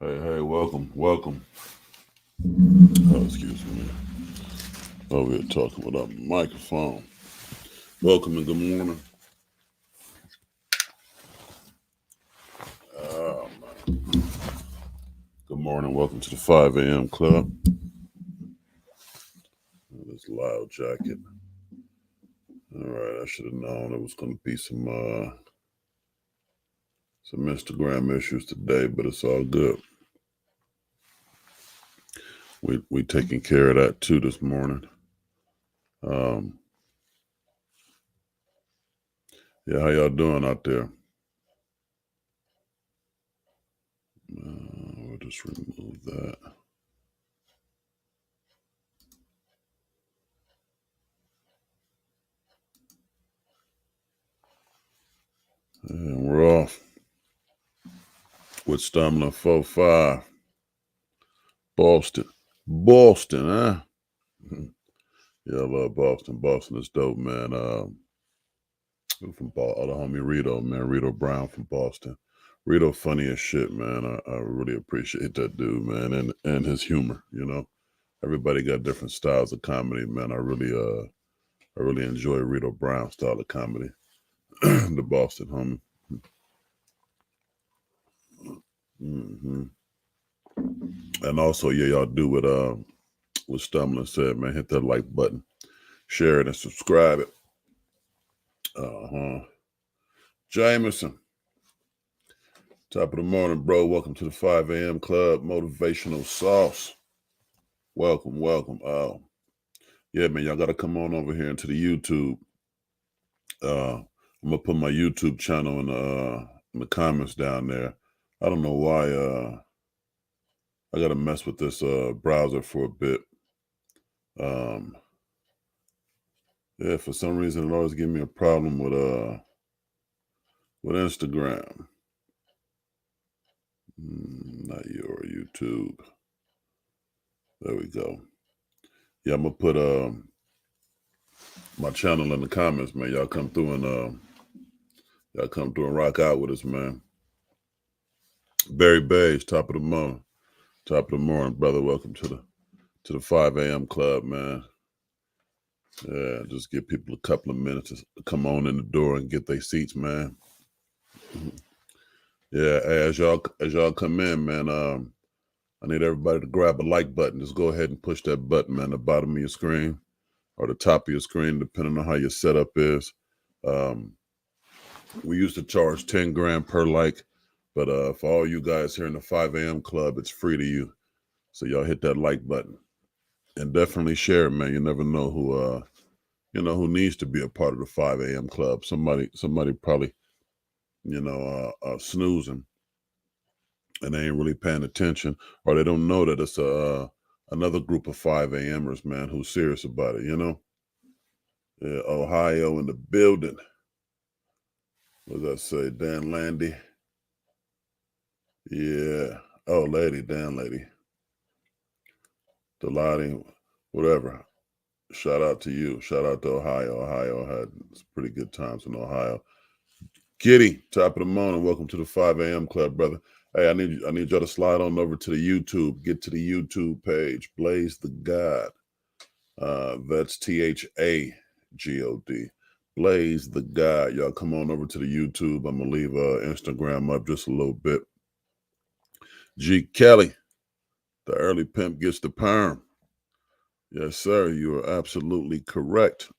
Hey, welcome. Oh, excuse me. Over here talking without a microphone. Welcome and good morning. Oh, man. Good morning. Welcome to the 5 a.m. club. This loud jacket. All right, I should have known it was going to be some Instagram issues today, but it's all good. We taking care of that too this morning. Um, yeah, how y'all doing out there? We'll just remove that. And we're off with Stamina 4-5. Boston, huh? Yeah, I love Boston. Boston is dope, man. From the homie Rito, man. Rito Brown from Boston. Rito funny as shit, man. I really appreciate that dude, man, and his humor. Everybody got different styles of comedy, man. I really enjoy Rito Brown's style of comedy. The Boston homie. hmm And also, yeah, y'all do what Stumlin said, man. Hit that like button, share it, and subscribe it. Jameson, top of the morning, bro. Welcome to the 5 a.m. club. Motivational sauce. Welcome. Yeah, man, y'all gotta come on over here into the YouTube. I'm gonna put my YouTube channel in the comments down there. I don't know why I gotta mess with this browser for a bit. Um, yeah, for some reason it always gives me a problem with Instagram. Not your YouTube. There we go. Yeah, I'm gonna put my channel in the comments, man. Y'all come through and rock out with us, man. Barry Beige, top of the morning, brother. Welcome to the 5 a.m. club, man. Yeah, just give people a couple of minutes to come on in the door and get their seats, man. Yeah, hey, as y'all come in, man. I need everybody to grab a like button. Just go ahead and push that button, man, the bottom of your screen or the top of your screen, depending on how your setup is. Um, we used to charge 10 grand per like, but for all you guys here in the 5 a.m. club, it's free to you. So y'all hit that like button and definitely share it, man. You never know who needs to be a part of the 5 a.m. club. Somebody probably, snoozing and they ain't really paying attention, or they don't know that it's another group of 5 a.m.ers, man, who's serious about it. Yeah, Ohio in the building. What does that say? Dan Landy. Yeah. Oh, lady, Dan lady. Delottie, whatever. Shout out to you. Shout out to Ohio. Ohio had some pretty good times in Ohio. Kitty, top of the morning. Welcome to the 5 a.m. club, brother. Hey, I need y'all to slide on over to the YouTube. Get to the YouTube page. Blaze the God. That's THAGOD. Blaze the God. Y'all come on over to the YouTube. I'm gonna leave Instagram up just a little bit. G Kelly, the early pimp gets the perm. Yes, sir. You are absolutely correct.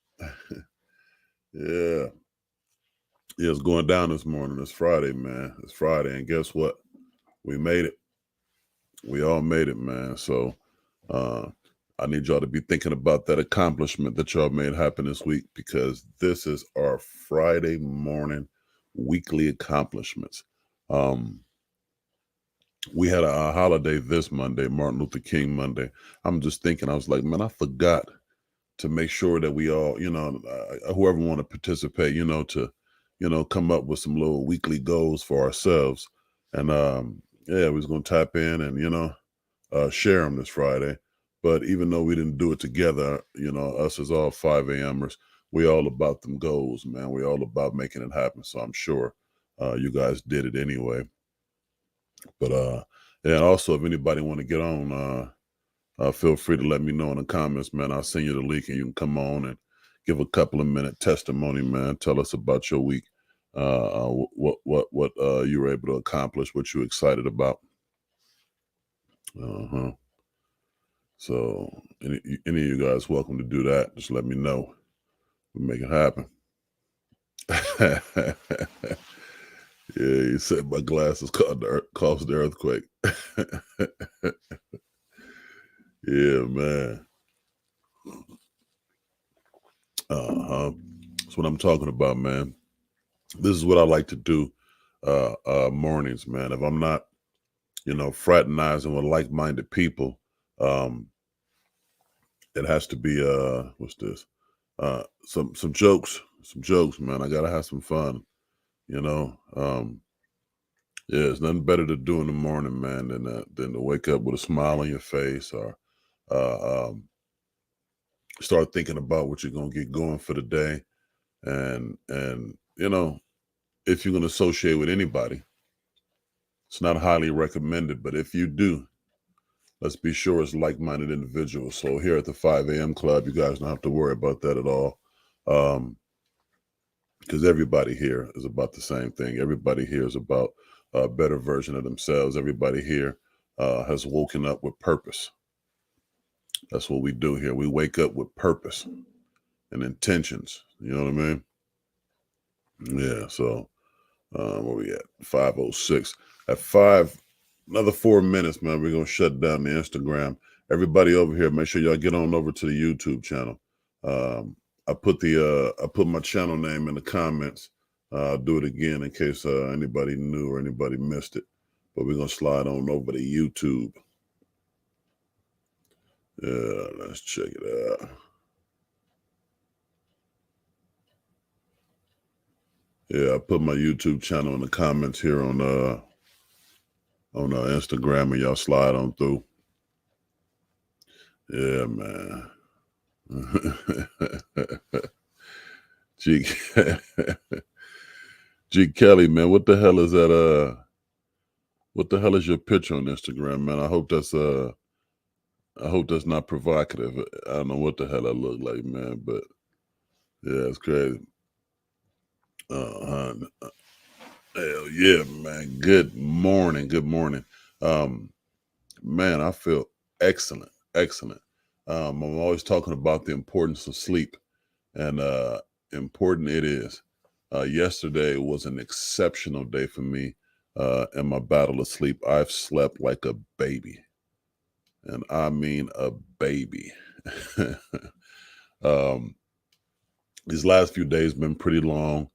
Yeah. Yeah, it's going down this morning. It's Friday, man. It's Friday. And guess what? We made it. We all made it, man. So uh, I need y'all to be thinking about that accomplishment that y'all made happen this week, because this is our Friday morning weekly accomplishments. Um, we had a holiday this Monday, Martin Luther King Monday. I'm just thinking, I was like, man, I forgot to make sure that we all, whoever want to participate, to, come up with some little weekly goals for ourselves. And yeah, we was going to tap in and, share them this Friday. But even though we didn't do it together, us as all 5 a.m.ers, we all about them goals, man. We all about making it happen. So I'm sure you guys did it anyway. But And also, if anybody want to get on, feel free to let me know in the comments, man. I'll send you the link and you can come on and give a couple of minute testimony, man. Tell us about your week, what you were able to accomplish, what you're excited about. Uh-huh. So any of you guys welcome to do that. Just let me know. We make it happen. Yeah, you said my glasses caused the earthquake. Yeah, man. That's what I'm talking about, man. This is what I like to do mornings, man. If I'm not, fraternizing with like-minded people, um, it has to be what's this? Some jokes. Some jokes, man. I gotta have some fun, you know. Yeah, there's nothing better to do in the morning, man, than to wake up with a smile on your face or um, start thinking about what you're gonna get going for the day. And if you're gonna associate with anybody, it's not highly recommended, but if you do, let's be sure it's like-minded individuals. So here at the 5 a.m. Club, you guys don't have to worry about that at all. Because everybody here is about the same thing. Everybody here is about a better version of themselves. Everybody here has woken up with purpose. That's what we do here. We wake up with purpose and intentions. You know what I mean? Yeah. So where we at? 5:06. At another 4 minutes, man. We're gonna shut down the Instagram. Everybody over here, make sure y'all get on over to the YouTube channel. I put my channel name in the comments. I'll do it again in case anybody new or anybody missed it. But we're gonna slide on over to YouTube. Yeah, let's check it out. Yeah, I put my YouTube channel in the comments here on Instagram, and y'all slide on through. Yeah, man. G G Kelly, man, what the hell is that? What the hell is your picture on Instagram, man? I hope that's not provocative. I don't know what the hell I look like, man, but yeah, it's crazy. Uh, Hell yeah, man. Good morning. Good morning. Um, Man, I feel excellent. Excellent. I'm always talking about the importance of sleep, and important it is. Yesterday was an exceptional day for me in my battle of sleep. I've slept like a baby, and I mean a baby. um, these last few days been pretty long.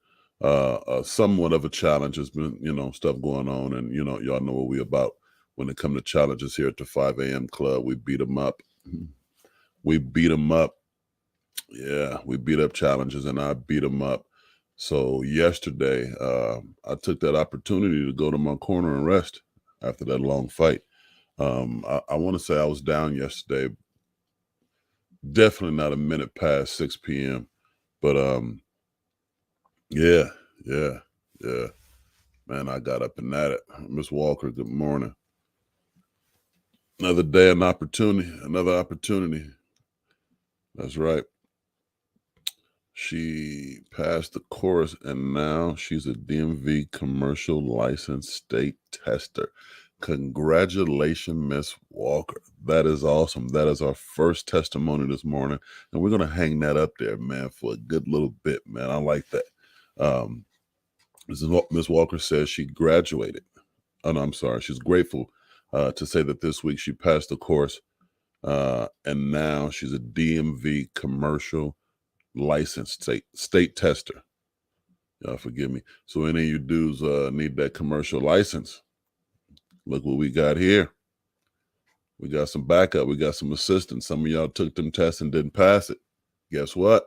Somewhat of a challenge. Has been, stuff going on, and y'all know what we about when it come to challenges here at the 5 a.m. Club. We beat them up. We beat them up. Yeah, we beat up challenges, and I beat them up. So yesterday, I took that opportunity to go to my corner and rest after that long fight. I want to say I was down yesterday, definitely not a minute past 6 p.m. But yeah, yeah, yeah. Man, I got up and at it. Miss Walker, good morning. Another day, an opportunity, another opportunity. That's right. She passed the course and now she's a DMV commercial licensed state tester. Congratulations, Miss Walker. That is awesome. That is our first testimony this morning. And we're going to hang that up there, man, for a good little bit, man. I like that. Um, Miss Walker says she graduated. Oh, no, I'm sorry. She's grateful to say that this week she passed the course and now she's a DMV commercial licensed state tester. Y'all forgive me. So any of you dudes need that commercial license. Look what we got here. We got some backup. We got some assistance. Some of y'all took them tests and didn't pass it. Guess what?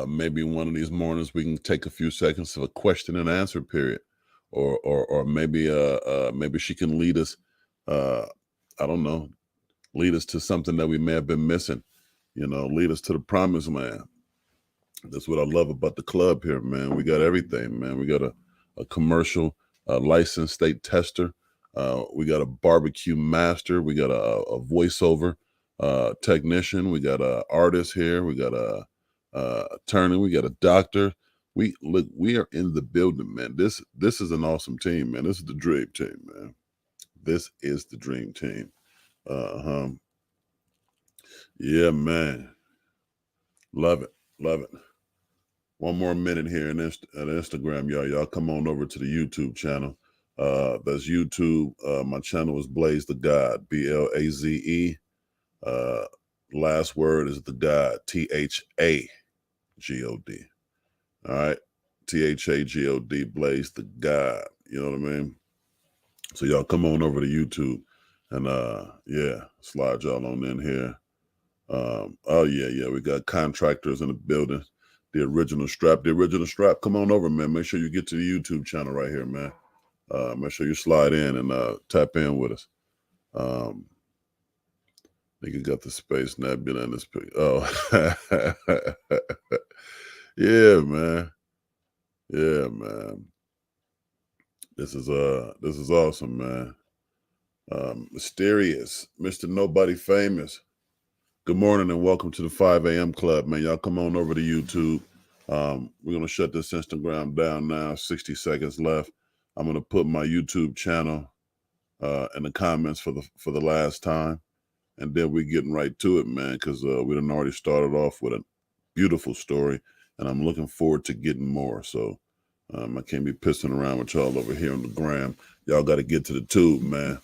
Maybe one of these mornings we can take a few seconds of a question and answer period, or maybe she can lead us. Uh, I don't know, lead us to something that we may have been missing. Lead us to the promised land. That's what I love about the club here, man. We got everything, man. We got a commercial licensed state tester. We got a barbecue master. We got a voiceover technician. We got a artist here. We got a attorney. We got a doctor. We are in the building, man. This is an awesome team, man. This is the dream team, man. This is the dream team. Uh-huh. Yeah, man. Love it. Love it. One more minute here in Instagram, y'all. Y'all come on over to the YouTube channel. That's YouTube. My channel is Blaze the God, BLAZE. Uh, last word is the God, THAGOD. All right, THAGOD, Blaze the God. You know what I mean? So y'all come on over to YouTube and yeah, slide y'all on in here. Oh yeah, we got contractors in the building. The original strap. Come on over, man. Make sure you get to the YouTube channel right here, man. Make sure you slide in and tap in with us. Nigga got the Space Nebula in this pic. Oh, yeah, man. Yeah, man. This is awesome, man. Mysterious, Mr. Nobody Famous. Good morning and welcome to the 5 a.m. club, man. Y'all come on over to YouTube. We're gonna shut this Instagram down now. 60 seconds left. I'm gonna put my YouTube channel in the comments for the last time, and then we're getting right to it, man, because we done already started off with a beautiful story, and I'm looking forward to getting more. So I can't be pissing around with y'all over here on the gram. Y'all got to get to the tube, man.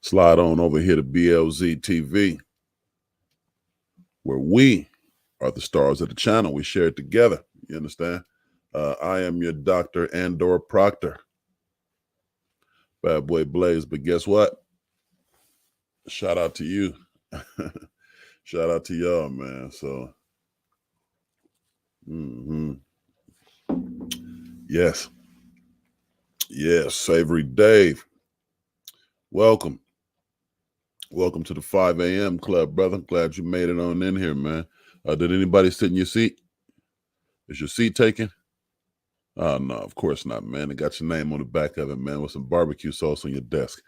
Slide on over here to BLZ TV, where we are the stars of the channel. We share it together. You understand? I am your Dr. Andor Proctor. Bad boy Blaze. But guess what? Shout out to you. Shout out to y'all, man. So, yes. Yes. Savory Dave. Welcome. Welcome to the 5 a.m. club, brother. Glad you made it on in here, man. Did anybody sit in your seat? Is your seat taken? Oh, no, of course not, man. It got your name on the back of it, man, with some barbecue sauce on your desk.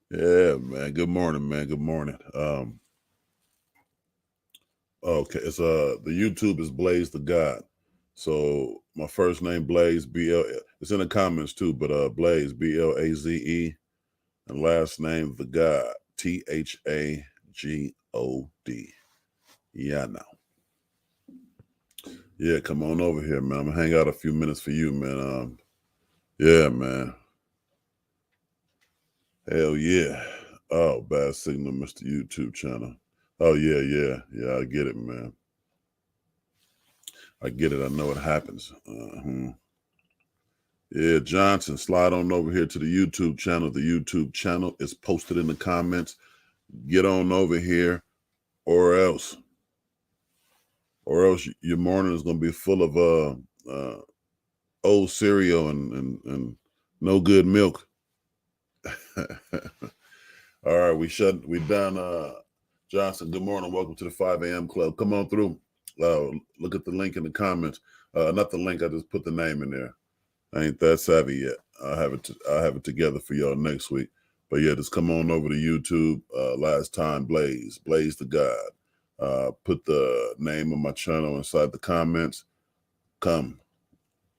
Yeah, man. Good morning, man. Good morning. Okay, it's the YouTube is Blaze the God. So my first name Blaze BL. It's in the comments too, but Blaze BLAZE, and last name the God THAGOD. Yeah, now. Yeah, come on over here, man. I'm gonna hang out a few minutes for you, man. Yeah, man. Hell yeah. Oh, bad signal, Mr. YouTube channel. Oh yeah. I get it, man. I get it. I know it happens. Yeah, Johnson, slide on over here to the YouTube channel. The YouTube channel is posted in the comments. Get on over here, or else your morning is gonna be full of old cereal and no good milk. All right, we done. Johnson, good morning. Welcome to the 5 a.m. club. Come on through. Look at the link in the comments. Not the link, I just put the name in there. I ain't that savvy yet. I'll have it together for y'all next week. But yeah, just come on over to YouTube. Last time Blaze the God. Put the name of my channel inside the comments. Come.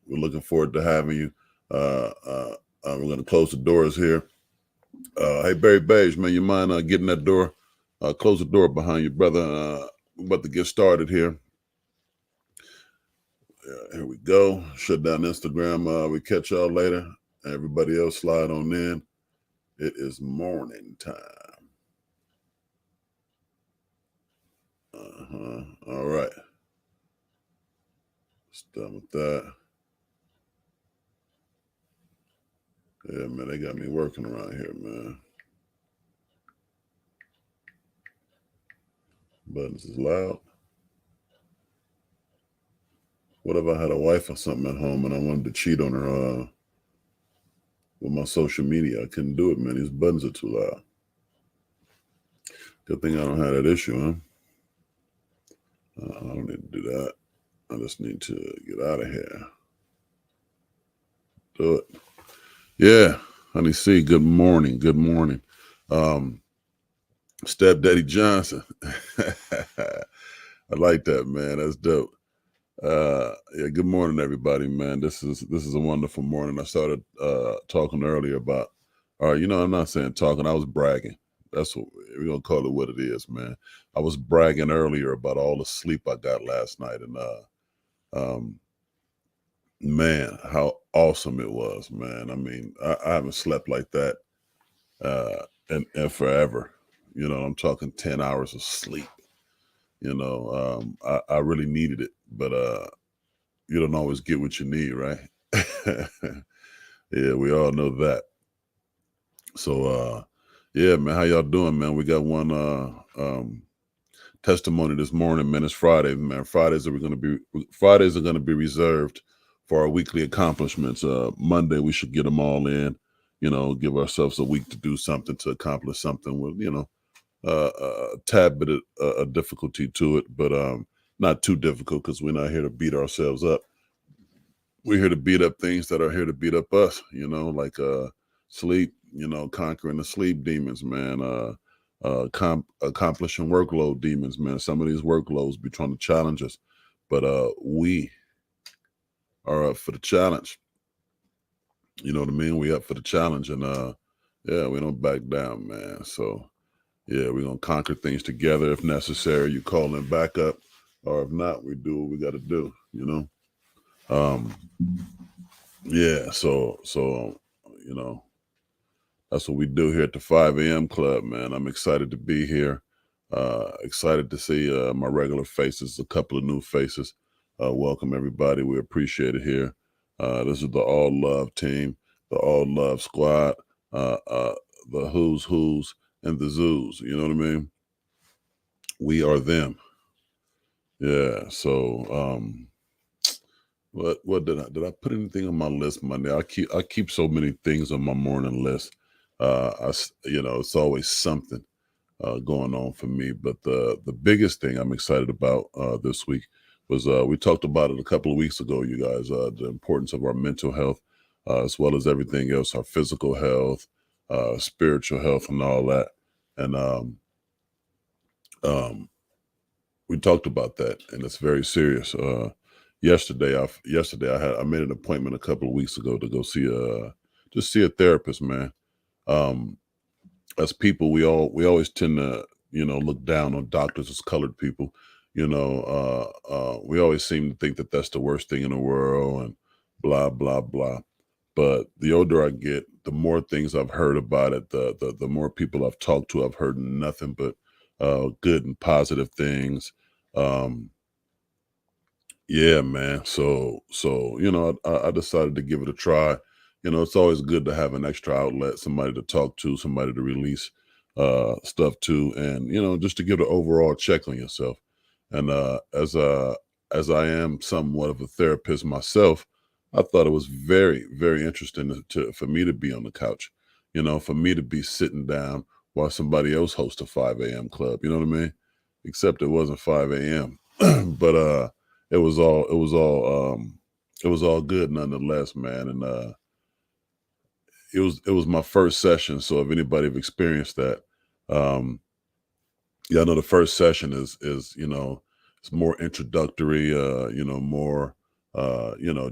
We're looking forward to having you. We're gonna close the doors here. Hey Barry Beige, man, you mind getting that door? Close the door behind you, brother. We're about to get started here. Here we go. Shut down Instagram. We catch y'all later. Everybody else slide on in. It is morning time. All right. It's done with that. Yeah, man, they got me working around here, man. Buttons is loud. What if I had a wife or something at home and I wanted to cheat on her with my social media? I couldn't do it, man. These buttons are too loud. Good thing I don't have that issue, huh? I don't need to do that. I just need to get out of here. Do it. Yeah. Honey C, good morning. Good morning. Um, Stepdaddy Johnson. I like that, man. That's dope. Yeah, good morning, everybody, man. This is a wonderful morning. I started talking earlier about I'm not saying talking, I was bragging. That's what we're gonna call it what it is, man. I was bragging earlier about all the sleep I got last night and um man, how awesome it was, man. I mean, I haven't slept like that and forever. I'm talking 10 hours of sleep. I really needed it, but you don't always get what you need, right? Yeah, we all know that. So yeah, man, how y'all doing, man? We got one testimony this morning, man. It's Friday, man. Fridays are gonna be reserved for our weekly accomplishments. Monday we should get them all in, give ourselves a week to do something, to accomplish something with, a tad bit of a difficulty to it, but not too difficult because we're not here to beat ourselves up. We're here to beat up things that are here to beat up us, like sleep, conquering the sleep demons, man. Accomplishing workload demons, man. Some of these workloads be trying to challenge us, but we are up for the challenge. You know what I mean? We up for the challenge, and yeah, we don't back down, man. So yeah, we're gonna conquer things together if necessary. You call in backup, or if not, we do what we got to do. Um, yeah, so you know that's what we do here at the 5 a.m. Club, man. I'm excited to be here. Excited to see my regular faces, a couple of new faces. Welcome everybody. We appreciate it here. This is the All Love team, the All Love squad, uh, uh, the who's and the zoos. You know what I mean? We are them. Yeah. So what did I put anything on my list Monday? I keep so many things on my morning list. It's always something going on for me. But the biggest thing I'm excited about this week was we talked about it a couple of weeks ago, you guys. The importance of our mental health, as well as everything else, our physical health, spiritual health, and all that. And um, we talked about that, and it's very serious. Yesterday I made an appointment a couple of weeks ago to go see a therapist, man. Um, as people, we always tend to look down on doctors as colored people. We always seem to think that that's the worst thing in the world, and blah blah blah. But the older I get, the more things I've heard about it. The more people I've talked to, I've heard nothing but good and positive things. Um, yeah, man. So I decided to give it a try. It's always good to have an extra outlet, somebody to talk to, somebody to release stuff to, and just to get an overall check on yourself. And as I am somewhat of a therapist myself, I thought it was very, very interesting for me to be on the couch, for me to be sitting down while somebody else hosts a 5 a.m. club. You know what I mean? Except it wasn't 5 a.m. But it was all good nonetheless, man. And it was my first session. So if anybody have experienced that, um, yeah, I know the first session is it's more introductory, more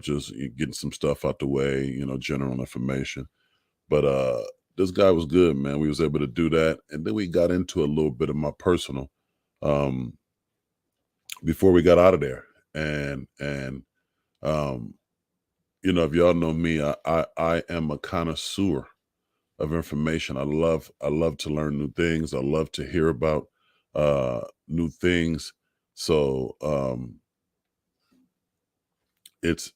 just getting some stuff out the way, general information. But this guy was good, man. We was able to do that, and then we got into a little bit of my personal um before we got out of there. And um if y'all know me, I am a connoisseur of information. I love to learn new things. I love to hear about new things. So it's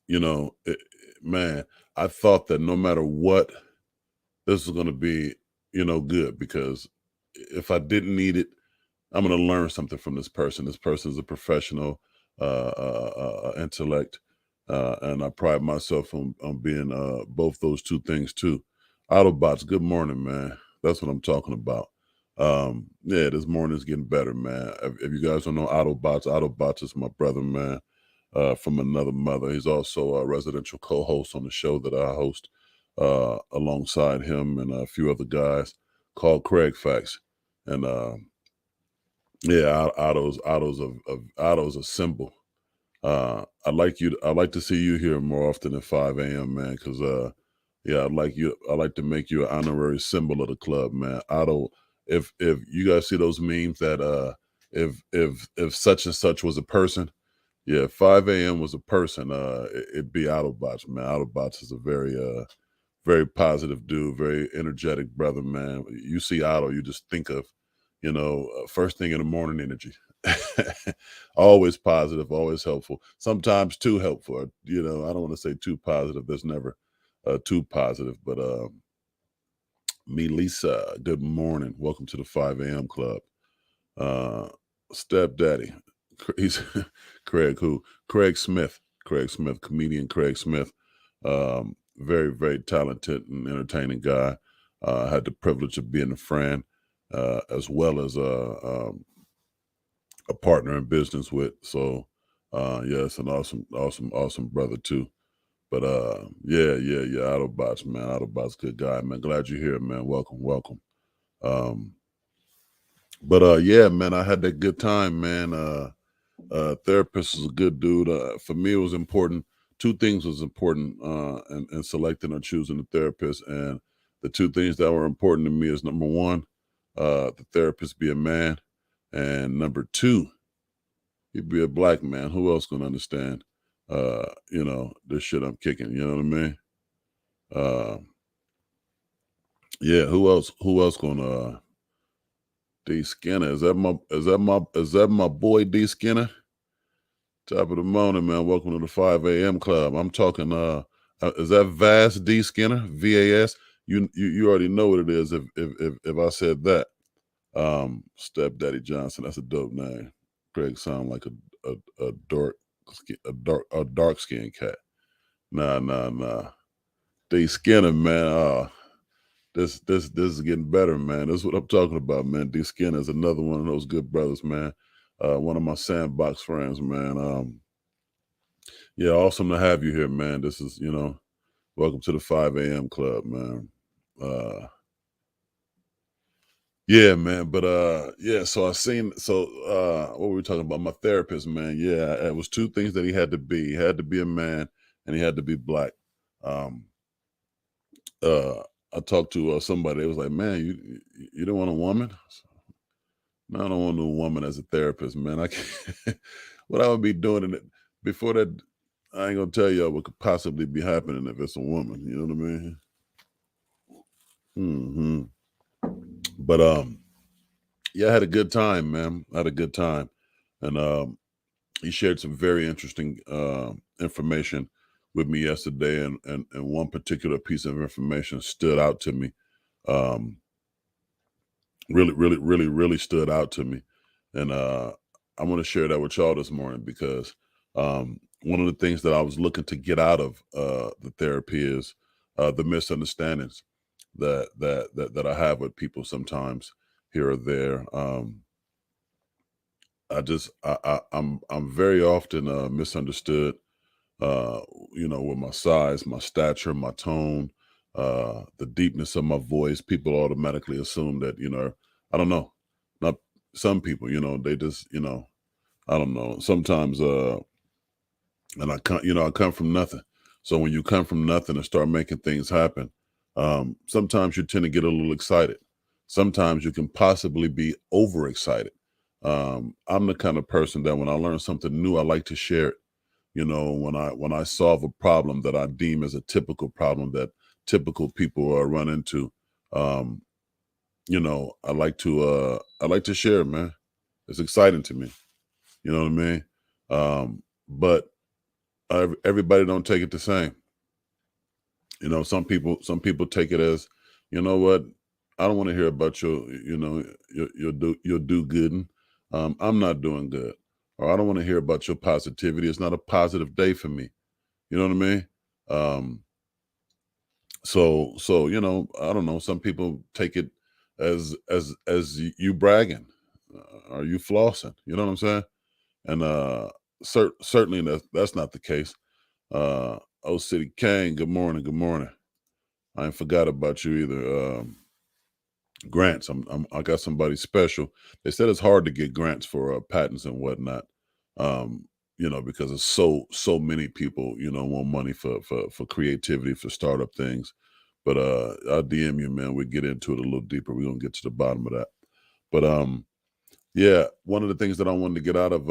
man, I thought that no matter what, this was going to be good, because if I didn't need it, I'm going to learn something from this person. This person is a professional intellect, and I pride myself on being both those two things too. Autobots, good morning, man. That's what I'm talking about. Yeah, this morning's getting better, man. If you guys don't know Autobots is my brother, man, from another mother. He's also a residential co-host on the show that I host. alongside him and a few other guys called Craig Facts. And yeah, Otto's a symbol. I'd like to see you here more often than 5 a.m., man, because yeah, I'd like to make you an honorary symbol of the club, man. Otto, if you guys see those memes that if such and such was a person, yeah, 5 a.m. was a person, it'd be Autobots, man. Autobots is a very positive dude, very energetic brother, man. You see Otto, you just think of, first thing in the morning energy. Always positive, always helpful. Sometimes too helpful. I don't want to say too positive. There's never too positive. But me, Lisa, good morning. Welcome to the 5 a.m. club. Uh, Stepdaddy, he's Craig, who? Craig Smith. Craig Smith, comedian Craig Smith. Very, very talented and entertaining guy. Had the privilege of being a friend, as well as a partner in business with. So yeah, it's an awesome brother too. But yeah, Autobots, man. Autobots, good guy, man. Glad you're here, man. Welcome. Um, but yeah, man, I had that good time, man. Therapist is a good dude. For me, it was important. Two things was important in selecting or choosing a therapist, and the two things that were important to me is number one, the therapist be a man, and number two, he'd be a black man. Who else gonna understand? This shit I'm kicking. You know what I mean? Uh, yeah. Who else gonna? D Skinner. Is that my boy D Skinner? Top of the morning, man. Welcome to the 5 a.m. club. I'm talking. Is that Vast D Skinner? VAS. You already know what it is. If I said that. Stepdaddy Johnson. That's a dope name. Greg sound like a dark skinned cat. Nah. D Skinner, man. This is getting better, man. This is what I'm talking about, man. D Skinner is another one of those good brothers, man. One of my sandbox friends, man. Yeah, awesome to have you here, man. This is, welcome to the 5 a.m. club, man. Yeah, man. But yeah, so what were we talking about? My therapist, man. Yeah, it was two things that he had to be. He had to be a man and he had to be black. Um uh I talked to somebody, they was like, man, you don't want a woman? No, I don't want no woman as a therapist, man. I can't what I would be doing in it before that. I ain't gonna tell y'all what could possibly be happening if it's a woman. You know what I mean? Hmm. But yeah, I had a good time, man. I had a good time, and he shared some very interesting information with me yesterday, and one particular piece of information stood out to me. Um, really stood out to me, and I want to share that with y'all this morning because one of the things that I was looking to get out of the therapy is the misunderstandings that I have with people sometimes here or there. I'm very often misunderstood, uh, with my size, my stature, my tone, the deepness of my voice. People automatically assume that, I don't know, not some people, they just, I don't know. Sometimes, and I come from nothing. So when you come from nothing and start making things happen, sometimes you tend to get a little excited. Sometimes you can possibly be overexcited. I'm the kind of person that when I learn something new, I like to share it. When I solve a problem that I deem as a typical problem that typical people run into, um, I like to share, it, man. It's exciting to me. You know what I mean? But everybody don't take it the same. Some people take it as, you know what? I don't want to hear about your do gooding. I'm not doing good, or I don't want to hear about your positivity. It's not a positive day for me. You know what I mean? Um, so I don't know. Some people take it as you bragging, or you flossing. You know what I'm saying? And certainly that's not the case. O City Kane, good morning, good morning. I ain't forgot about you either. Grants. I got somebody special. They said it's hard to get grants for patents and whatnot. Because it's so many people, want money for creativity, for startup things. But I'll DM you, man. We get into it a little deeper. We're gonna get to the bottom of that. But yeah, one of the things that I wanted to get out of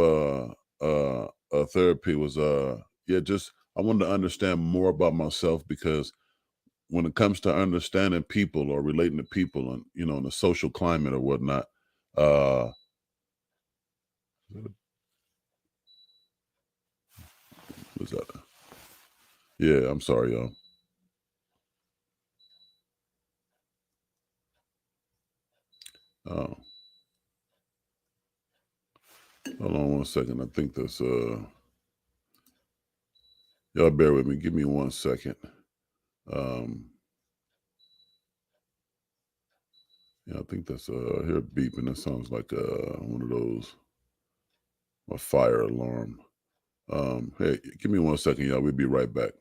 therapy was just I wanted to understand more about myself, because when it comes to understanding people or relating to people and in the social climate or whatnot, uh what's that? Yeah, I'm sorry, y'all. Oh, hold on one second. I think that's y'all bear with me. Give me 1 second. Um yeah, I think that's I hear it beeping. That sounds like one of those, a fire alarm. Hey, give me 1 second, y'all. We'll be right back.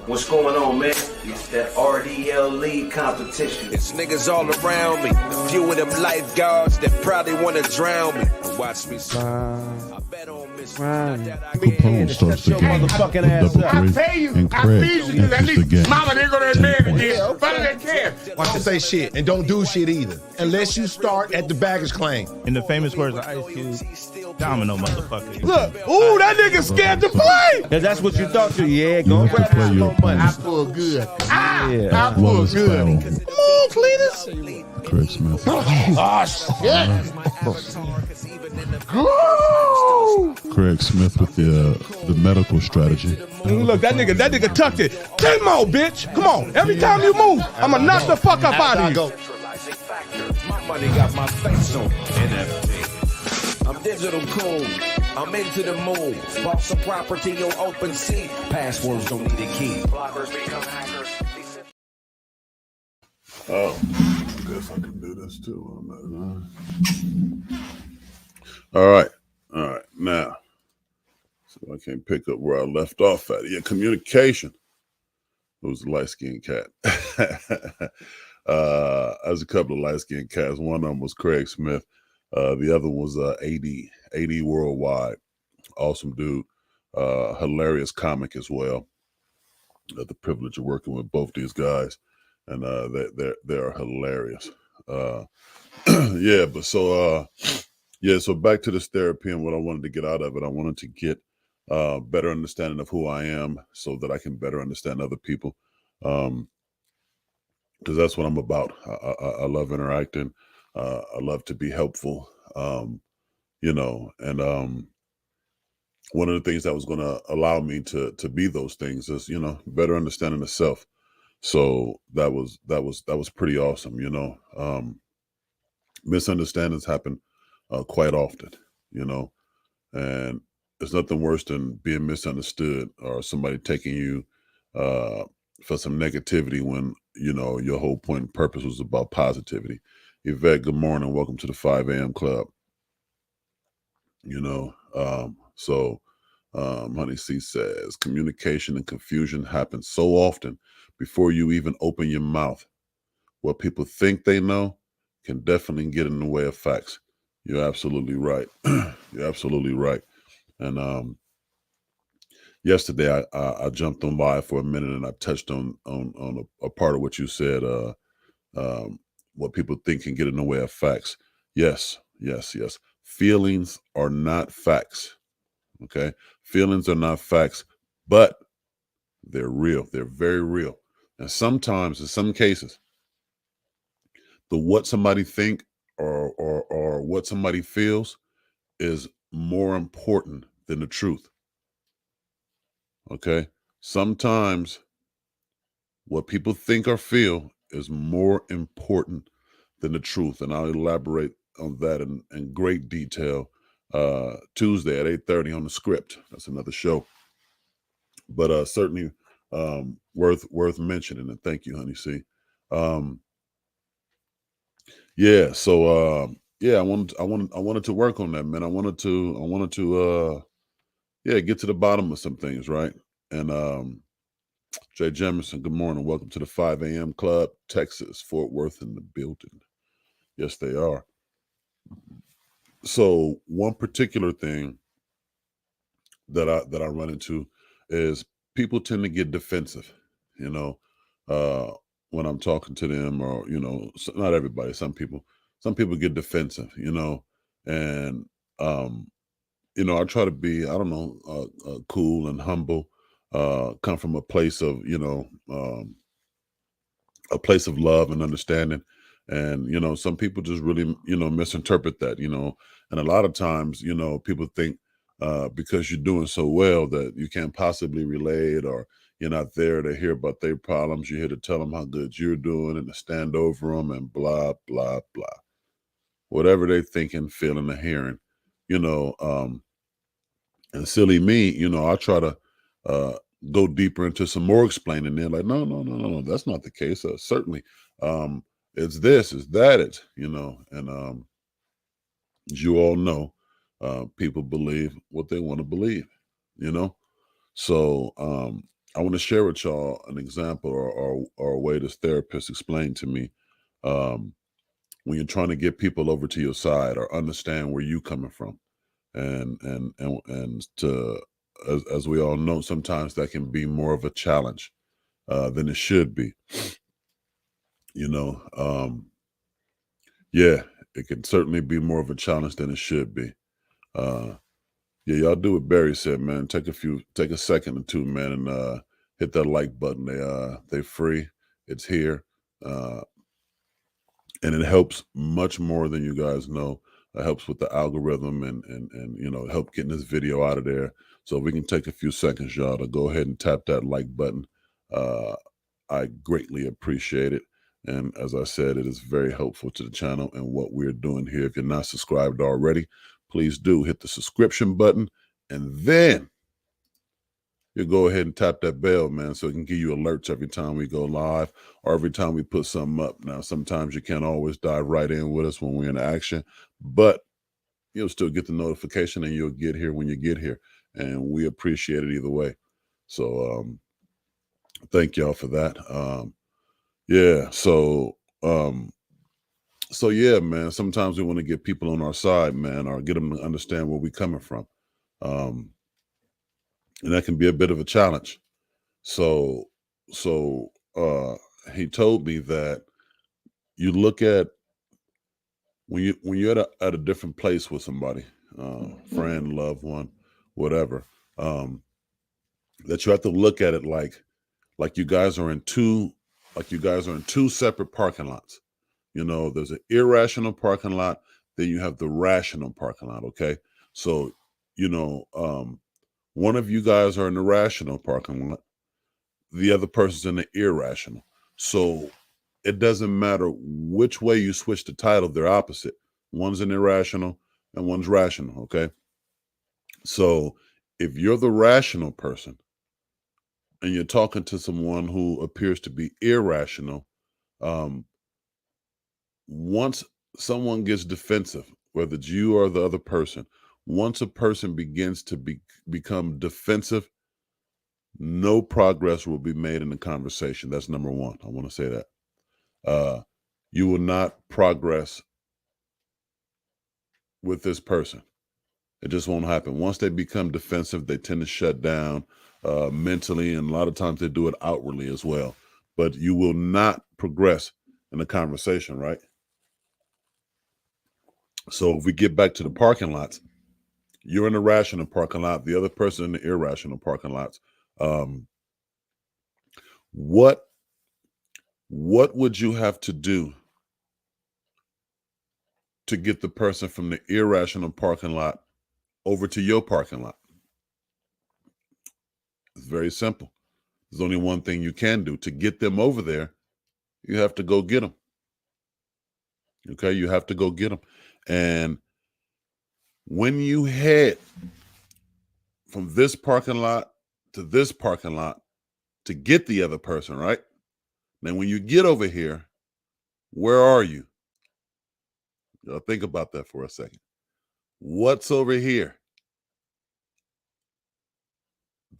What's going on, man? It's that RDL league competition. It's niggas all around me. A few of them lifeguards that probably wanna drown me. Watch me slide. I bet on Miss Capone starts the game with I Double pay you. and I Craig feed you. At enters the least game. mama, they go to 10 bed points. again. Better than care. Watch to say shit and don't do shit either, unless you start at the baggage claim. In the famous words of Ice Cube, domino motherfucker. Look, ooh, that nigga scared to play. Cause that's what you thought to. Yeah, You go have to grab play some your more money. I opponent. pull good. I Well, pull this good. foul, Come on, Cletus. Craig Smith. Oh, shit. Craig Smith with the medical strategy. Look, that nigga tucked it. 10 more, bitch. Come on. Every time you move, I'ma knock the fuck up out of you. My money got my face on NFT. I'm digital cool. I'm into the moon. Bought some property on open sea. Passwords don't need a key. Bloggers become hackers. Oh, I guess I can do this too on that, huh? All right. Now, so I can pick up where I left off at. Yeah, communication. It was a light-skinned cat. There's a couple of light-skinned cats. One of them was Craig Smith. The other was AD Worldwide. Awesome dude. Hilarious comic as well. The privilege of working with both these guys, and they are hilarious. So back to this therapy and what I wanted to get out of it. I wanted to get better understanding of who I am, so that I can better understand other people. Because that's what I'm about. I love interacting. I love to be helpful. And one of the things that was going to allow me to be those things is, better understanding the self. So that was pretty awesome. Misunderstandings happen quite often, and there's nothing worse than being misunderstood or somebody taking you for some negativity when, your whole point and purpose was about positivity. Yvette, good morning. Welcome to the 5 a.m. club. Honey C says communication and confusion happen so often before you even open your mouth. What people think they know can definitely get in the way of facts. You're absolutely right. You're absolutely right. And yesterday I jumped on live for a minute and I touched on a part of what you said. What people think can get in the way of facts. Yes. Feelings are not facts. Okay, feelings are not facts, but they're real. They're very real. And sometimes, in some cases, the what somebody think or what somebody feels is more important than the truth. Okay, sometimes what people think or feel is more important than the truth, and I'll elaborate on that in great detail Tuesday at 8:30 on the script. That's another show. But certainly worth mentioning, and thank you, honey C. I wanted to work on that, man. I wanted to get to the bottom of some things, right? And Jay Jemerson, good morning. Welcome to the 5 a.m. Club, Texas, Fort Worth in the building. Yes, they are. So one particular thing that I run into is people tend to get defensive, you know, uh, when I'm talking to them, or not everybody. Some people get defensive, and um, I try to be, I don't know, cool and humble, come from a place of, a place of love and understanding. And, some people just really, misinterpret that, and a lot of times, people think because you're doing so well that you can't possibly relate, or you're not there to hear about their problems. You're here to tell them how good you're doing and to stand over them and blah, blah, blah. Whatever they thinking, feeling, or hearing, you know, um, and silly me, I try to uh, go deeper into some more explaining. They're like, no, no, no, no, no, that's not the case. Certainly, um, it's this, it's that, and as you all know, people believe what they want to believe, you know. So I want to share with y'all an example, or a way this therapist explained to me. Um, when you're trying to get people over to your side or understand where you coming from, and to, as we all know, sometimes that can be more of a challenge than it should be. You know, yeah, it can certainly be more of a challenge than it should be. Uh, yeah, y'all do what Barry said, man. Take a second or two, man, and hit that like button. They free. It's here. Uh, and it helps much more than you guys know. It helps with the algorithm, and help getting this video out of there. So if we can take a few seconds, y'all, to go ahead and tap that like button. Uh, I greatly appreciate it. And as I said, it is very helpful to the channel and what we're doing here. If you're not subscribed already, please do hit the subscription button, and then you go ahead and tap that bell, man, so it can give you alerts every time we go live or every time we put something up. Now, sometimes you can't always dive right in with us when we're in action, but you'll still get the notification, and you'll get here when you get here. And we appreciate it either way. So thank y'all for that. Yeah, so yeah, man, sometimes we want to get people on our side, man, or get them to understand where we're coming from. Um, and that can be a bit of a challenge. So so he told me that you look at, when you're at a different place with somebody, friend, loved one, whatever, um, that you have to look at it like you guys are in two separate parking lots. There's an irrational parking lot, then you have the rational parking lot. Okay. So, you know, um, one of you guys are in the rational parking lot, the other person's in the irrational. So it doesn't matter which way you switch the title, they're opposite. One's an irrational and one's rational. Okay. So if you're the rational person and you're talking to someone who appears to be irrational, um, once someone gets defensive, whether it's you or the other person, once a person begins to become defensive, no progress will be made in the conversation. That's number one. I want to say that. Uh, you will not progress with this person. It just won't happen. Once they become defensive, they tend to shut down mentally, and a lot of times they do it outwardly as well. But you will not progress in the conversation, right? So if we get back to the parking lots, you're in the rational parking lot, the other person in the irrational parking lots. Um, what would you have to do to get the person from the irrational parking lot over to your parking lot? It's very simple. There's only one thing you can do to get them over there. You have to go get them. Okay, you have to go get them. And when you head from this parking lot to this parking lot to get the other person, right? Then when you get over here, where are you? Y'all think about that for a second. What's over here?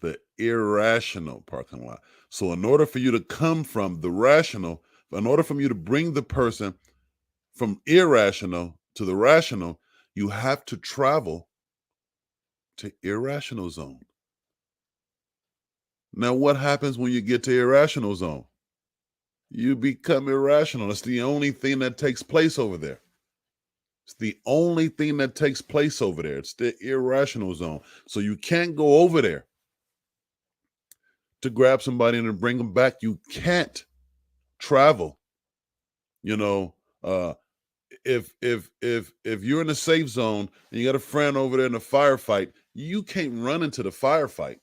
the irrational parking lot. So in order for you to come from the rational, in order for you to bring the person from irrational to the rational, you have to travel to irrational zone. Now, what happens when you get to irrational zone? You become irrational. It's the only thing that takes place over there. It's the only thing that takes place over there. It's the irrational zone. So you can't go over there to grab somebody and bring them back. You can't travel. You know, if you're in a safe zone and you got a friend over there in a firefight, you can't run into the firefight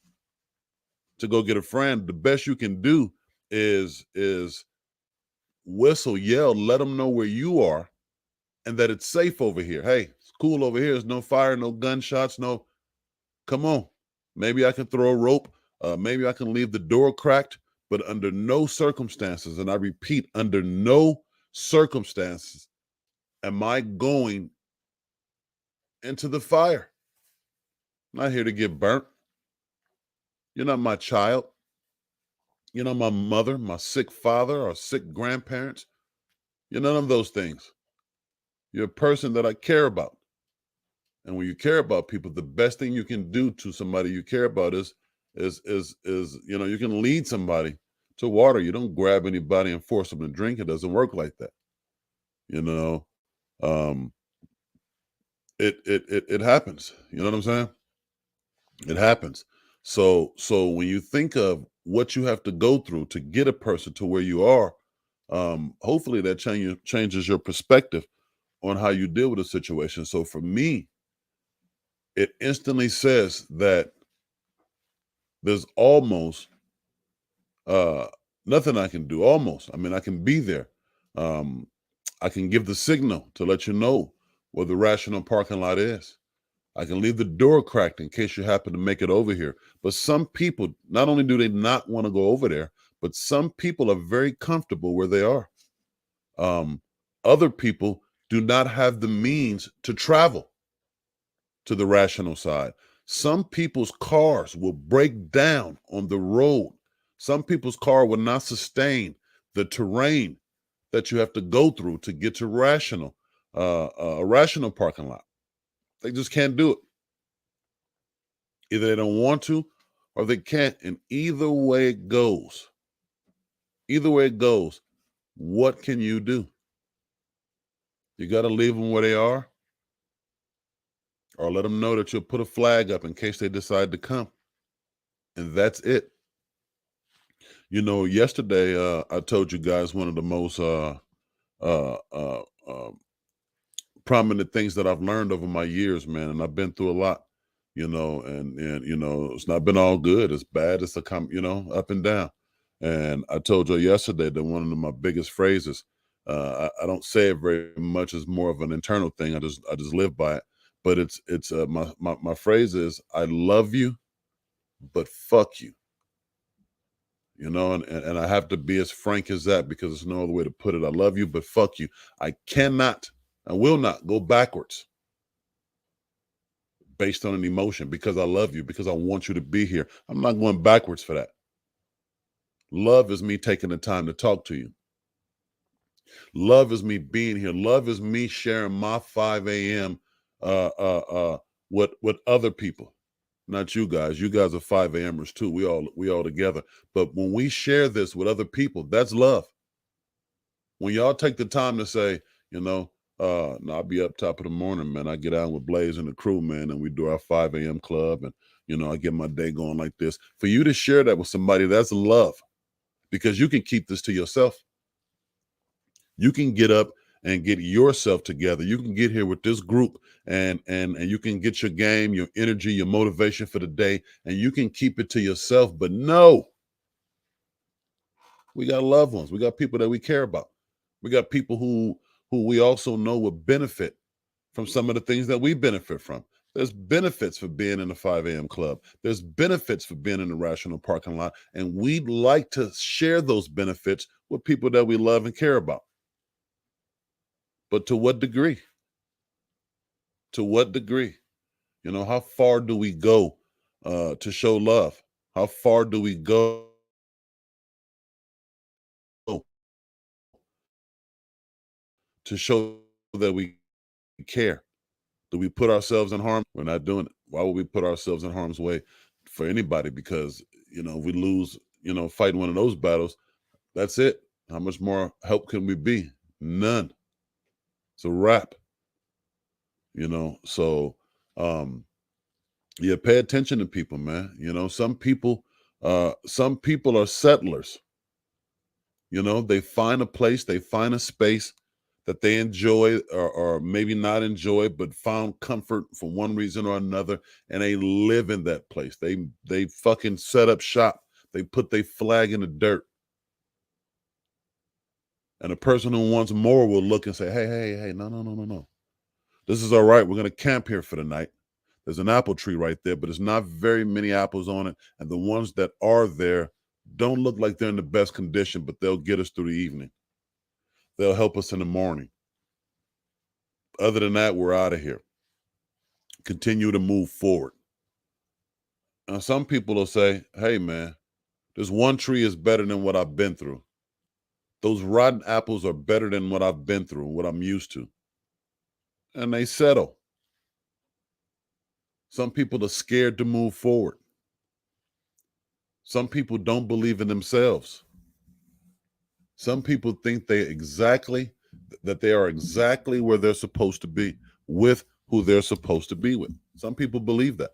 to go get a friend. The best you can do is whistle, yell, let them know where you are and that it's safe over here. Hey, it's cool over here. There's no fire, no gunshots, no. Come on. Maybe I can throw a rope. Maybe I can leave the door cracked, but under no circumstances, and I repeat, under no circumstances am I going into the fire. I'm not here to get burnt. You're not my child. You're not my mother, my sick father, or sick grandparents. You're none of those things. You're a person that I care about. And when you care about people, the best thing you can do to somebody you care about is you can lead somebody to water. You don't grab anybody and force them to drink. It doesn't work like that. You know, it happens. You know what I'm saying? It happens. So when you think of what you have to go through to get a person to where you are, hopefully that changes your perspective on how you deal with a situation. So for me, it instantly says that there's almost nothing I can do. Almost. I mean, I can be there. I can give the signal to let you know where the rational parking lot is. I can leave the door cracked in case you happen to make it over here. But some people, not only do they not want to go over there, but some people are very comfortable where they are. Other people do not have the means to travel to the rational side. Some people's cars will break down on the road. Some people's car will not sustain the terrain that you have to go through to get to a rational parking lot. They just can't do it. Either they don't want to or they can't. And either way it goes, what can you do? You got to leave them where they are or let them know that you'll put a flag up in case they decide to come. And that's it. You know, yesterday I told you guys one of the most prominent things that I've learned over my years, man, and I've been through a lot, and it's not been all good. It's bad. It's up and down. And I told you yesterday that one of my biggest phrases, I don't say it very much. It's more of an internal thing. I just live by it. But it's my phrase is, I love you, but fuck you. And I have to be as frank as that because there's no other way to put it. I love you, but fuck you. I will not go backwards based on an emotion because I love you, because I want you to be here. I'm not going backwards for that. Love is me taking the time to talk to you. Love is me being here. Love is me sharing my 5 a.m. With other people. Not you guys. You guys are 5 a.m.ers too. We all together. But when we share this with other people, that's love. When y'all take the time to say, I'll be up top of the morning, man. I get out with Blaze and the crew, man, and we do our 5 a.m. club, and I get my day going like this. For you to share that with somebody, that's love, because you can keep this to yourself. You can get up and get yourself together. You can get here with this group and you can get your game, your energy, your motivation for the day, and you can keep it to yourself. But no, we got loved ones. We got people that we care about. We got people who we also know will benefit from some of the things that we benefit from. There's benefits for being in the 5 a.m. club. There's benefits for being in the rational parking lot. And we'd like to share those benefits with people that we love and care about. But to what degree? To what degree? How far do we go to show love? How far do we go to show that we care? Do we put ourselves in harm? We're not doing it. Why would we put ourselves in harm's way for anybody? Because, if we lose, fighting one of those battles, that's it. How much more help can we be? None. It's a wrap. So yeah, pay attention to people, man. Some people are settlers. They find a place, they find a space that they enjoy, or maybe not enjoy, but found comfort for one reason or another, and they live in that place. They fucking set up shop. They put their flag in the dirt. And a person who wants more will look and say, hey, hey, hey, no, no, no, no, no. This is all right. We're going to camp here for the night. There's an apple tree right there, but there's not very many apples on it. And the ones that are there don't look like they're in the best condition, but they'll get us through the evening. They'll help us in the morning. Other than that, we're out of here. Continue to move forward. Now, some people will say, hey, man, this one tree is better than what I've been through. Those rotten apples are better than what I've been through, what I'm used to. And they settle. Some people are scared to move forward. Some people don't believe in themselves. Some people think that they are exactly where they're supposed to be with who they're supposed to be with. Some people believe that.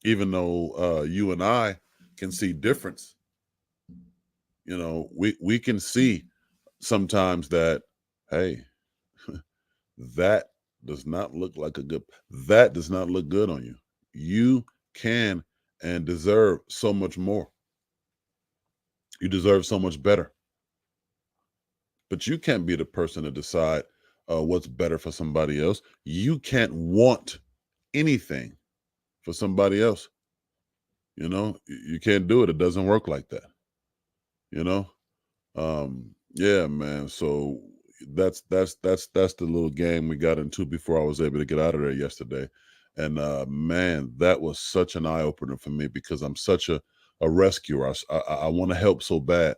Even though you and I can see difference, we can see sometimes that, hey, that does not look good on you. You can and deserve so much more. You deserve so much better. But you can't be the person to decide what's better for somebody else. You can't want anything for somebody else. You can't do it. It doesn't work like that. Yeah, man. So that's the little game we got into before I was able to get out of there yesterday. And man, that was such an eye opener for me because I'm such a rescuer. I want to help so bad.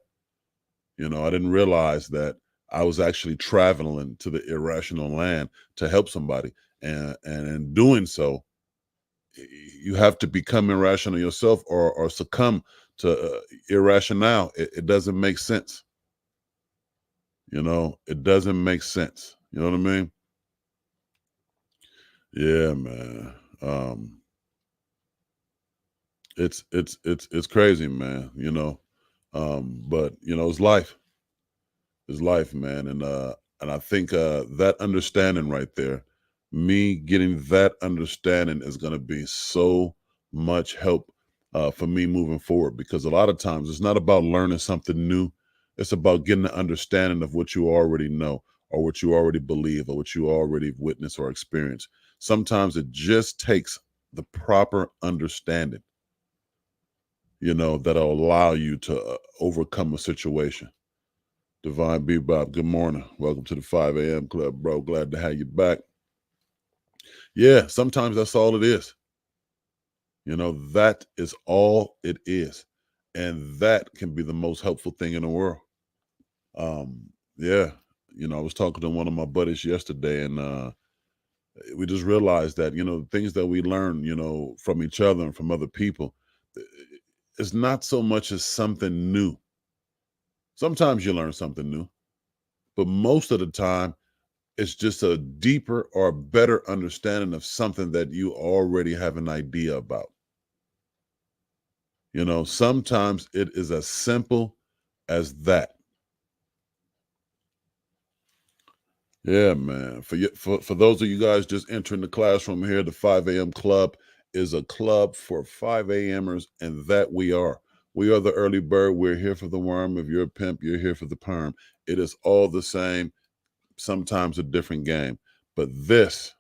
I didn't realize that I was actually traveling to the irrational land to help somebody, and in doing so, you have to become irrational yourself, or succumb to irrationale. It doesn't make sense. It doesn't make sense. You know what I mean? Yeah, man. It's crazy, man. But it's life. It's life, man. And I think that understanding right there, me getting that understanding is going to be so much help for me moving forward, because a lot of times it's not about learning something new. It's about getting an understanding of what you already know, or what you already believe, or what you already witnessed or experienced. Sometimes it just takes the proper understanding, that'll allow you to overcome a situation. Divine Bebop, good morning. Welcome to the 5 a.m. club, bro. Glad to have you back. Yeah, sometimes that's all it is. That is all it is. And that can be the most helpful thing in the world. Yeah, I was talking to one of my buddies yesterday, and we just realized that, things that we learn, from each other and from other people, it's not so much as something new. Sometimes you learn something new, but most of the time, it's just a deeper or better understanding of something that you already have an idea about. Sometimes it is as simple as that. Yeah, man. For those of you guys just entering the classroom here, the 5 a.m. club is a club for 5 a.m.ers, and that we are. We are the early bird. We're here for the worm. If you're a pimp, you're here for the perm. It is all the same, sometimes a different game. But this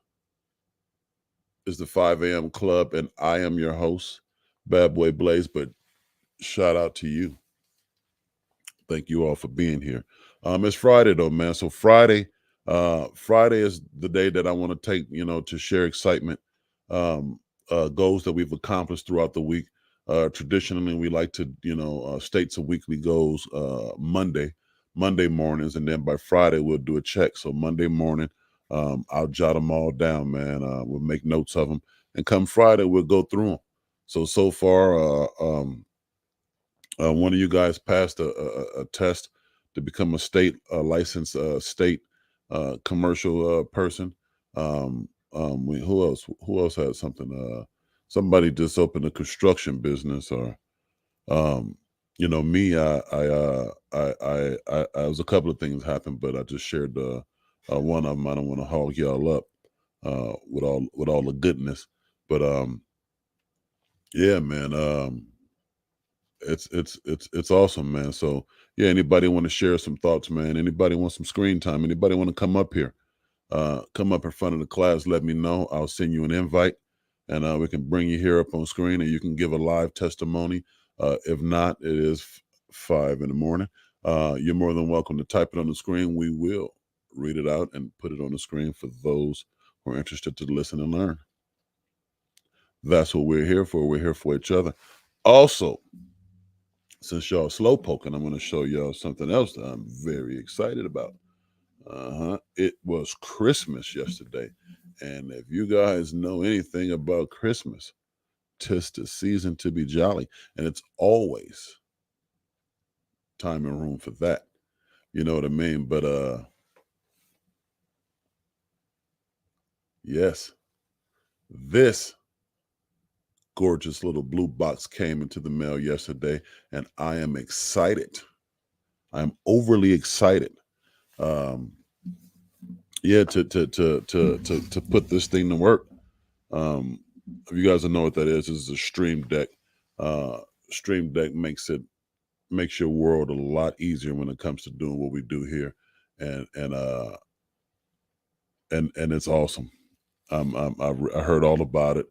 is the 5 a.m. club, and I am your host, Bad Boy Blaze. But shout out to you. Thank you all for being here. It's Friday though, man. So Friday is the day that I want to take, to share excitement, goals that we've accomplished throughout the week. Traditionally, we like to, state some weekly goals Monday mornings, and then by Friday we'll do a check. So Monday morning, I'll jot them all down, man. We'll make notes of them, and come Friday we'll go through them. So far, one of you guys passed a test to become a state licensed state commercial person. Who else had something? Somebody just opened a construction business, or me. I was a couple of things happened, but I just shared one of them. I don't want to hog y'all up with all the goodness, but yeah, man. It's awesome, man. So yeah, anybody want to share some thoughts, man? Anybody want some screen time? Anybody want to come up here? Come up in front of the class, let me know. I'll send you an invite, and we can bring you here up on screen, and you can give a live testimony. If not, it is 5 in the morning. You're more than welcome to type it on the screen. We will read it out and put it on the screen for those who are interested to listen and learn. That's what we're here for. We're here for each other. Also, since y'all slow poking, I'm going to show y'all something else that I'm very excited about. It was Christmas yesterday, and if you guys know anything about Christmas, 'tis the season to be jolly, and it's always time and room for that. You know what I mean? But yes, this gorgeous little blue box came into the mail yesterday, and I am excited. I'm overly excited. Yeah, to put this thing to work. If you guys don't know what that is, this is a Stream Deck. Stream Deck makes your world a lot easier when it comes to doing what we do here, and it's awesome. I heard all about it.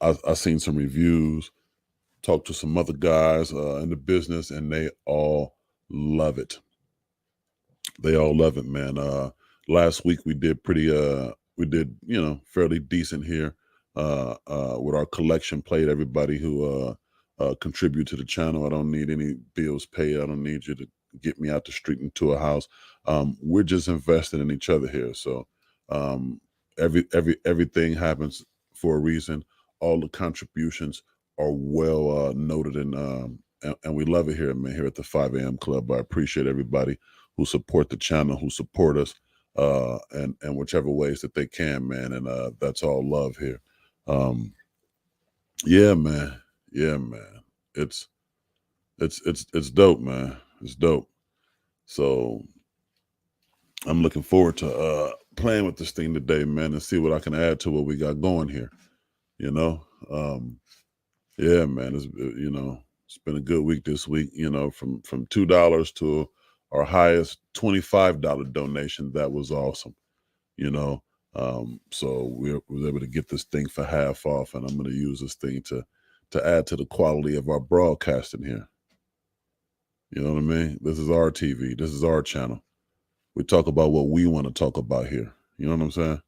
I seen some reviews, talked to some other guys in the business, and they all love it. They all love it, man. Last week we did fairly decent here with our collection plate. Everybody who contribute to the channel. I don't need any bills paid. I don't need you to get me out the street into a house. We're just investing in each other here. So everything happens for a reason. All the contributions are well noted, and we love it here, man. Here at the 5 a.m. Club, I appreciate everybody who support the channel, who support us, and whichever ways that they can, man. And that's all love here. Yeah, man. Yeah, man. It's dope, man. It's dope. So I'm looking forward to playing with this thing today, man, and see what I can add to what we got going here. You know, yeah, man. It's been a good week this week. From $2 to our highest $25 donation. That was awesome. So we were able to get this thing for half off, and I'm going to use this thing to add to the quality of our broadcasting here. You know what I mean? This is our TV. This is our channel. We talk about what we want to talk about here. You know what I'm saying?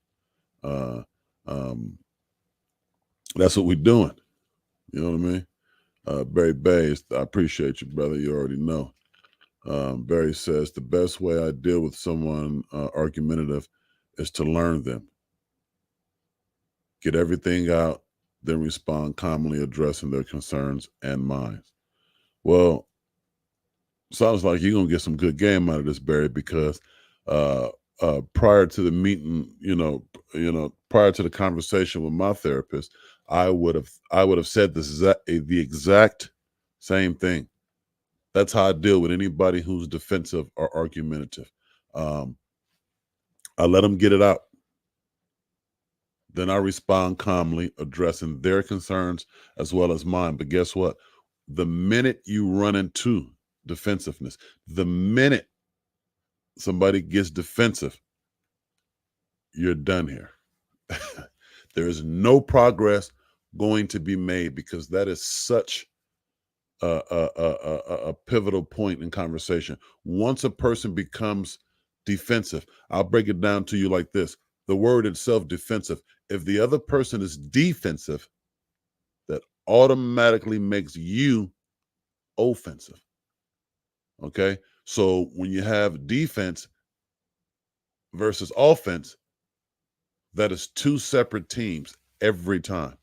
That's what we're doing. You know what I mean? Barry Bays, I appreciate you, brother. You already know. Barry says, the best way I deal with someone argumentative is to learn them. Get everything out, then respond calmly, addressing their concerns and minds. Well, sounds like you're going to get some good game out of this, Barry, because prior to the meeting, prior to the conversation with my therapist, I would have said the exact same thing. That's how I deal with anybody who's defensive or argumentative. I let them get it out. Then I respond calmly, addressing their concerns as well as mine. But guess what? The minute you run into defensiveness, the minute somebody gets defensive, you're done here. There is no progress going to be made, because that is such a pivotal point in conversation. Once a person becomes defensive, I'll break it down to you like this. The word itself, defensive. If the other person is defensive, that automatically makes you offensive. Okay. So when you have defense versus offense, that is two separate teams every time.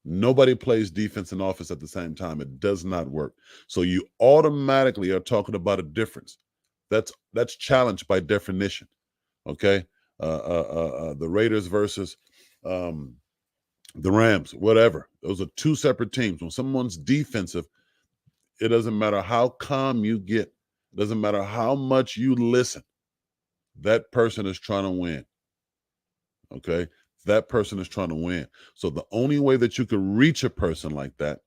Nobody plays defense and offense at the same time. It does not work. So you automatically are talking about a difference. That's challenged by definition. Okay. The Raiders versus the Rams, whatever. Those are two separate teams. When someone's defensive, it doesn't matter how calm you get. It doesn't matter how much you listen. That person is trying to win. Okay. That person is trying to win. So the only way that you could reach a person like that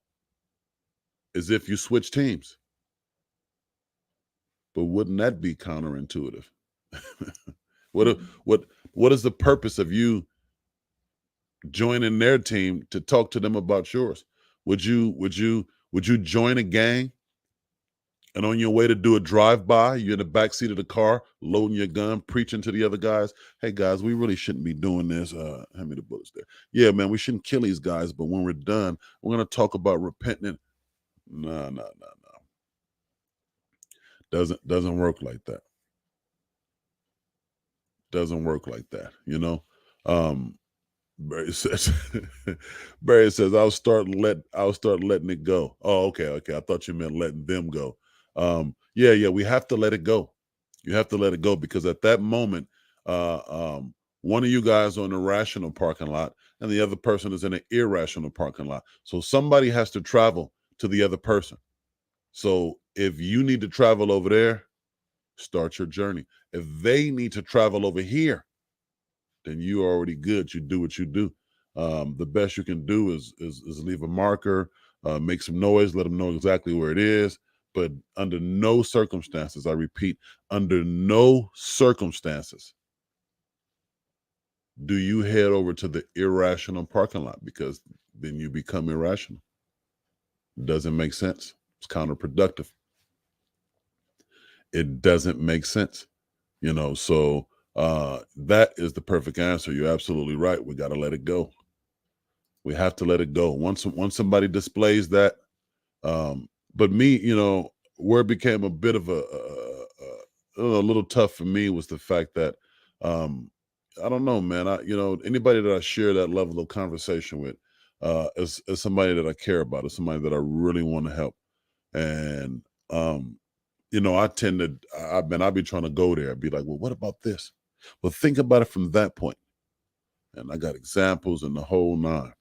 is if you switch teams. But wouldn't that be counterintuitive? What is the purpose of you joining their team to talk to them about yours? Would you join a gang, and on your way to do a drive-by, you're in the back seat of the car, loading your gun, preaching to the other guys, "Hey guys, we really shouldn't be doing this. Hand me the bullets there. Yeah, man, we shouldn't kill these guys, but when we're done, we're gonna talk about repenting." No. Doesn't work like that. Doesn't work like that, you know. Barry says, Barry says, I'll start letting it go. Oh, okay. I thought you meant letting them go. Yeah, we have to let it go. You have to let it go, because at that moment, one of you guys are in a rational parking lot and the other person is in an irrational parking lot. So somebody has to travel to the other person. So if you need to travel over there, start your journey. If they need to travel over here, then you are already good. You do what you do. The best you can do is leave a marker, make some noise, let them know exactly where it is. But under no circumstances, I repeat, under no circumstances do you head over to the irrational parking lot, because then you become irrational. It doesn't make sense. It's counterproductive. It doesn't make sense, you know. So that is the perfect answer. You're absolutely right. We got to let it go. We have to let it go. Once somebody displays that, but me, you know, where it became a bit of a little tough for me was the fact that I don't know, man. Anybody that I share that level of conversation with is somebody that I care about, is somebody that I really want to help. And I tend to, I be trying to go there. I'd be like, well, what about this? Well, think about it from that point. And I got examples and the whole nine.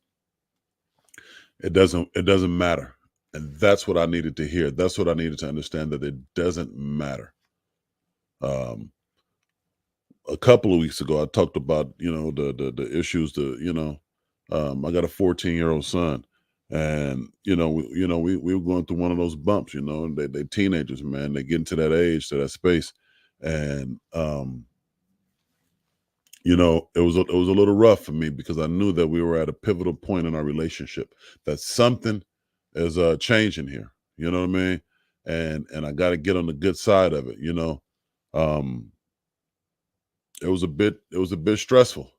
It doesn't matter. And that's what I needed to hear. That's what I needed to understand, that it doesn't matter. A couple of weeks ago, I talked about, the issues, I got a 14-year-old son, and, we were going through one of those bumps, and they teenagers, man, they get into that age, to that space. And, it was a little rough for me, because I knew that we were at a pivotal point in our relationship, that something is changing here. You know what I mean? And I got to get on the good side of it. It was a bit stressful.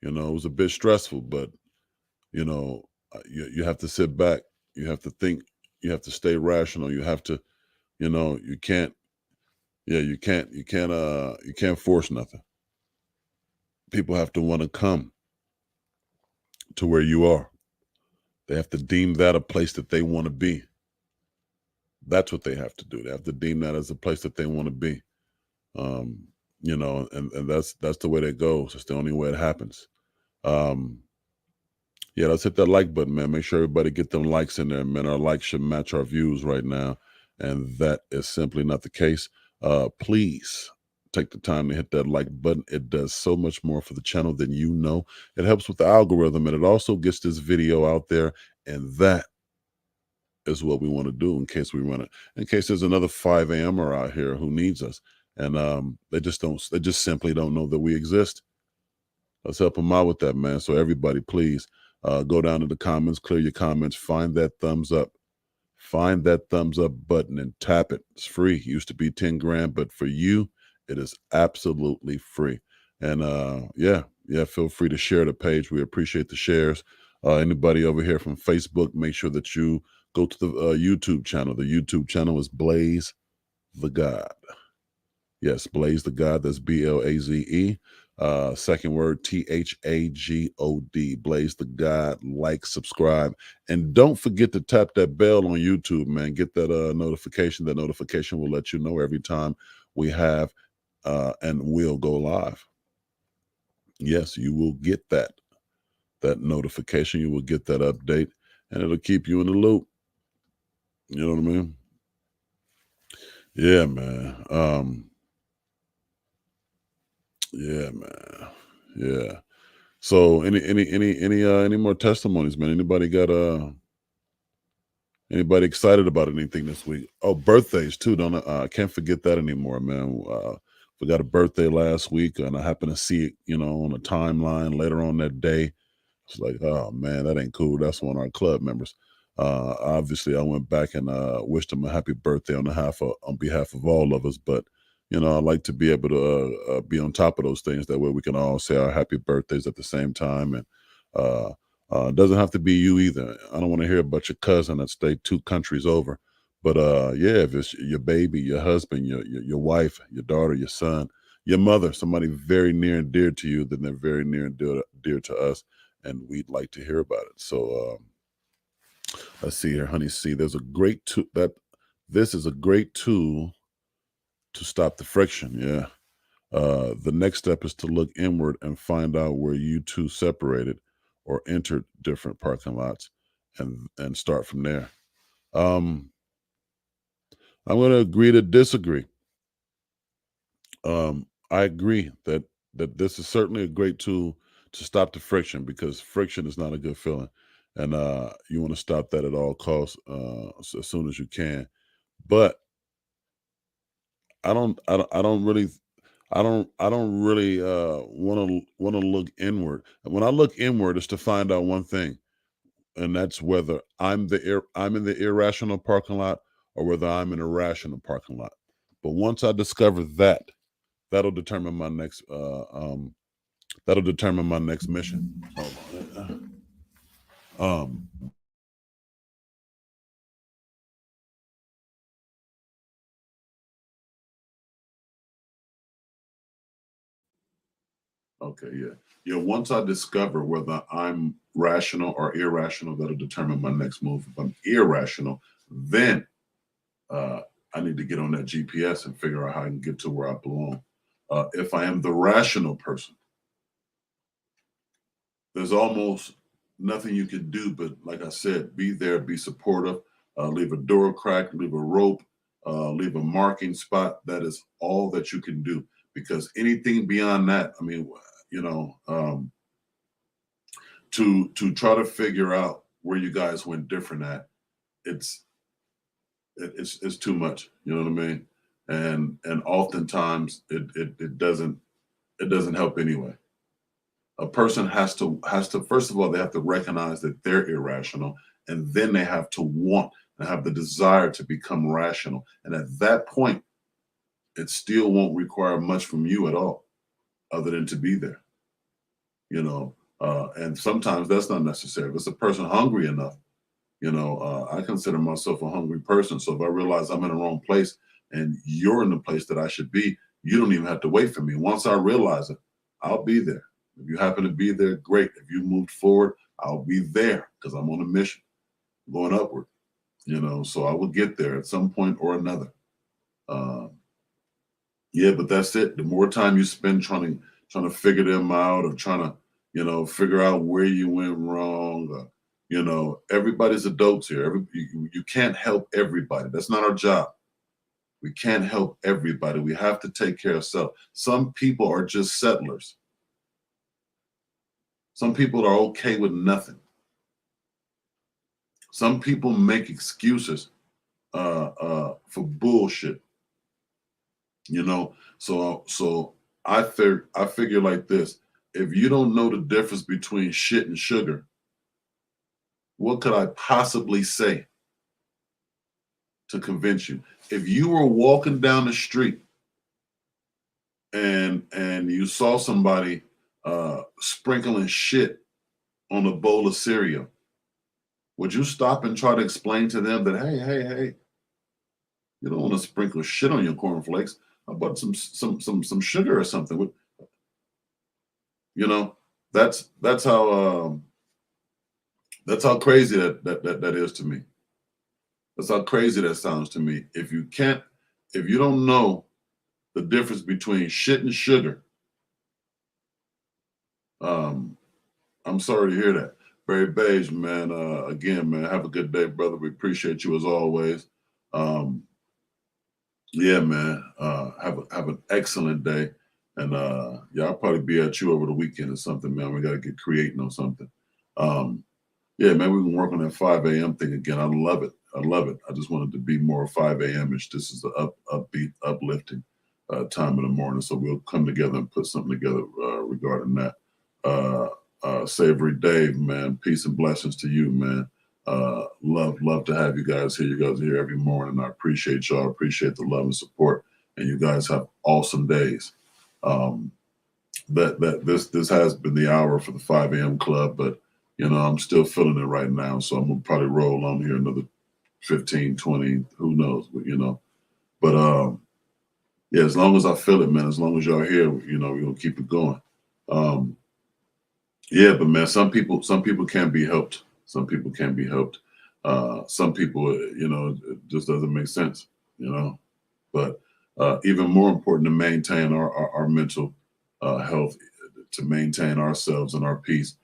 It was a bit stressful, but you have to sit back. You have to think. You have to stay rational. You have to, you can't. Yeah, you can't force nothing. People have to want to come to where you are. They have to deem that a place that they want to be. That's what they have to do. They have to deem that as a place that they want to be. And that's the way that goes. It's the only way it happens. Yeah, let's hit that like button, man. Make sure everybody get them likes in there, man. Our likes should match our views right now, and that is simply not the case. Please take the time to hit that like button. It does so much more for the channel than you know. It helps with the algorithm, and it also gets this video out there, and that is what we want to do in case we run it. In case there's another 5 a.m.er out here who needs us, and they just simply don't know that we exist. Let's help them out with that, man. So everybody, please go down to the comments, clear your comments, find that thumbs up. Find that thumbs up button and tap it. It's free. It used to be 10 grand, but for you, it is absolutely free. And yeah, feel free to share the page. We appreciate the shares. Anybody over here from Facebook, make sure that you go to the YouTube channel. The YouTube channel is Blaze the God. Yes, Blaze the God. That's BLAZE. Second word, THAGOD. Blaze the God. Like, subscribe, and don't forget to tap that bell on YouTube, man. Get that notification. That notification will let you know every time we have and will go live. Yes, you will get that notification. You will get that update, and it'll keep you in the loop. You know what I mean? Yeah, man. Yeah, man. Yeah. So any more testimonies, man? Anybody excited about anything this week? Oh, birthdays too. Don't I can't forget that anymore, man. We got a birthday last week, and I happened to see it, on a timeline later on that day. It's like, oh man, that ain't cool. That's one of our club members. Obviously, I went back and wished him a happy birthday on behalf of all of us. But I like to be able to be on top of those things. That way, we can all say our happy birthdays at the same time. And uh, it doesn't have to be you either. I don't want to hear about your cousin that stayed 2 countries over. But yeah, if it's your baby, your husband, your wife, your daughter, your son, your mother, somebody very near and dear to you, then they're very near and dear to us, and we'd like to hear about it. So let's see here, honey. See, there's a great tool this is a great tool to stop the friction. Yeah. The next step is to look inward and find out where you two separated or entered different parking lots, and start from there. Um, I'm going to agree to disagree. I agree that this is certainly a great tool to stop the friction, because friction is not a good feeling, and you want to stop that at all costs as soon as you can. But I don't really want to look inward. And when I look inward, it's to find out one thing, and that's whether I'm in the irrational parking lot, or whether I'm in a rational parking lot. But once I discover that, that'll determine my next mission. Hold on. Okay, yeah. Yeah, once I discover whether I'm rational or irrational, that'll determine my next move. If I'm irrational, then uh, I need to get on that GPS and figure out how I can get to where I belong. If I am the rational person, there's almost nothing you can do but, like I said, be there, be supportive, leave a door crack, leave a rope, leave a marking spot. That is all that you can do, because anything beyond that, I mean, to try to figure out where you guys went different at, it's too much. You know what I mean? And oftentimes it doesn't help anyway. A person has to first of all, they have to recognize that they're irrational, and then they have to want and have the desire to become rational. And at that point, it still won't require much from you at all, other than to be there. And sometimes that's not necessary. If it's a person hungry enough, I consider myself a hungry person. So if I realize I'm in the wrong place and you're in the place that I should be, you don't even have to wait for me. Once I realize it, I'll be there. If you happen to be there, great. If you moved forward, I'll be there, because I'm on a mission going upward. So I will get there at some point or another. Yeah, but that's it. The more time you spend trying to figure them out, or trying to, figure out where you went wrong, everybody's adults here. You can't help everybody. That's not our job. We can't help everybody. We have to take care of self. Some people are just settlers. Some people are okay with nothing. Some people make excuses for bullshit. So I figure like this: if you don't know the difference between shit and sugar, what could I possibly say to convince you? If you were walking down the street and you saw somebody sprinkling shit on a bowl of cereal, would you stop and try to explain to them that, hey, you don't want to sprinkle shit on your cornflakes? How about some sugar or something? You know, that's how crazy that is to me. That's how crazy that sounds to me. If you don't know the difference between shit and sugar, I'm sorry to hear that. Barry Beige, man. Again, man, have a good day, brother. We appreciate you as always. Yeah, man. Have an excellent day. And yeah, I'll probably be at you over the weekend or something, man. We gotta get creating on something. Yeah, man, we can work on that 5 a.m. thing again. I love it. I just wanted to be more 5 a.m.ish. This is the upbeat, uplifting time in the morning. So we'll come together and put something together regarding that. Savory Dave, man, peace and blessings to you, man. Love to have you guys here. You guys are here every morning. I appreciate y'all. Appreciate the love and support. And you guys have awesome days. This has been the hour for the 5 a.m. club, but you know, I'm still feeling it right now. So I'm gonna probably roll on here another 15, 20, who knows, but you know. But yeah, as long as I feel it, man, as long as y'all here, you know, we're gonna keep it going. Yeah, but man, some people can't be helped. Some people can't be helped. Some people, you know, it just doesn't make sense, you know. But even more important to maintain our mental health, to maintain ourselves and our peace,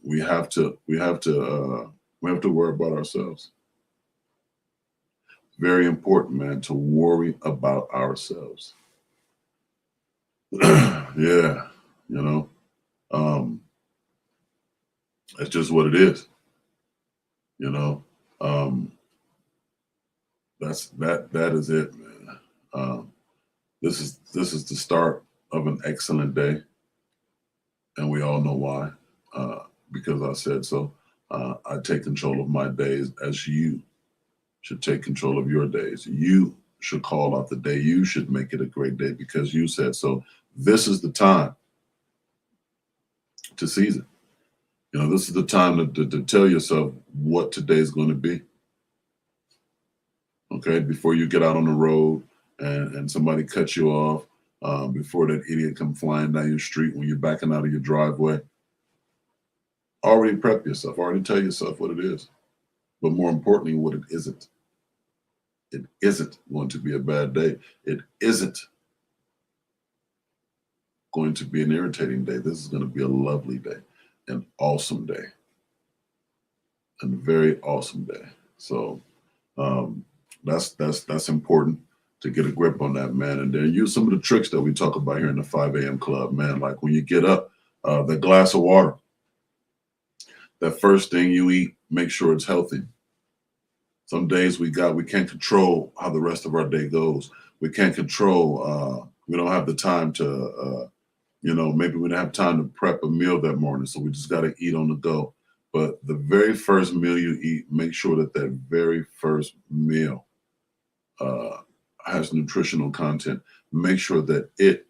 we have to worry about ourselves. Very important, man, to worry about ourselves. Yeah, you know, it's just what it is. You know, that is it, man. This is the start of an excellent day, and we all know why. Because I said so. I take control of my days as you should take control of your days. You should call out the day. You should make it a great day because you said so. This is the time to seize it. You know, this is the time to tell yourself what today is going to be. Okay, before you get out on the road and somebody cuts you off, before that idiot come flying down your street when you're backing out of your driveway. Already prep yourself. Already tell yourself what it is. But more importantly, what it isn't. It isn't going to be a bad day. It isn't going to be an irritating day. This is going to be a lovely day, an awesome day, a very awesome day. So that's important to get a grip on that, man. And then use some of the tricks that we talk about here in the 5 a.m. club, man. Like when you get up, that glass of water, that first thing you eat, make sure it's healthy. Some days we can't control how the rest of our day goes. We can't control, we don't have the time to, you know, maybe we don't have time to prep a meal that morning. So we just got to eat on the go. But the very first meal you eat, make sure that very first meal has nutritional content. Make sure that it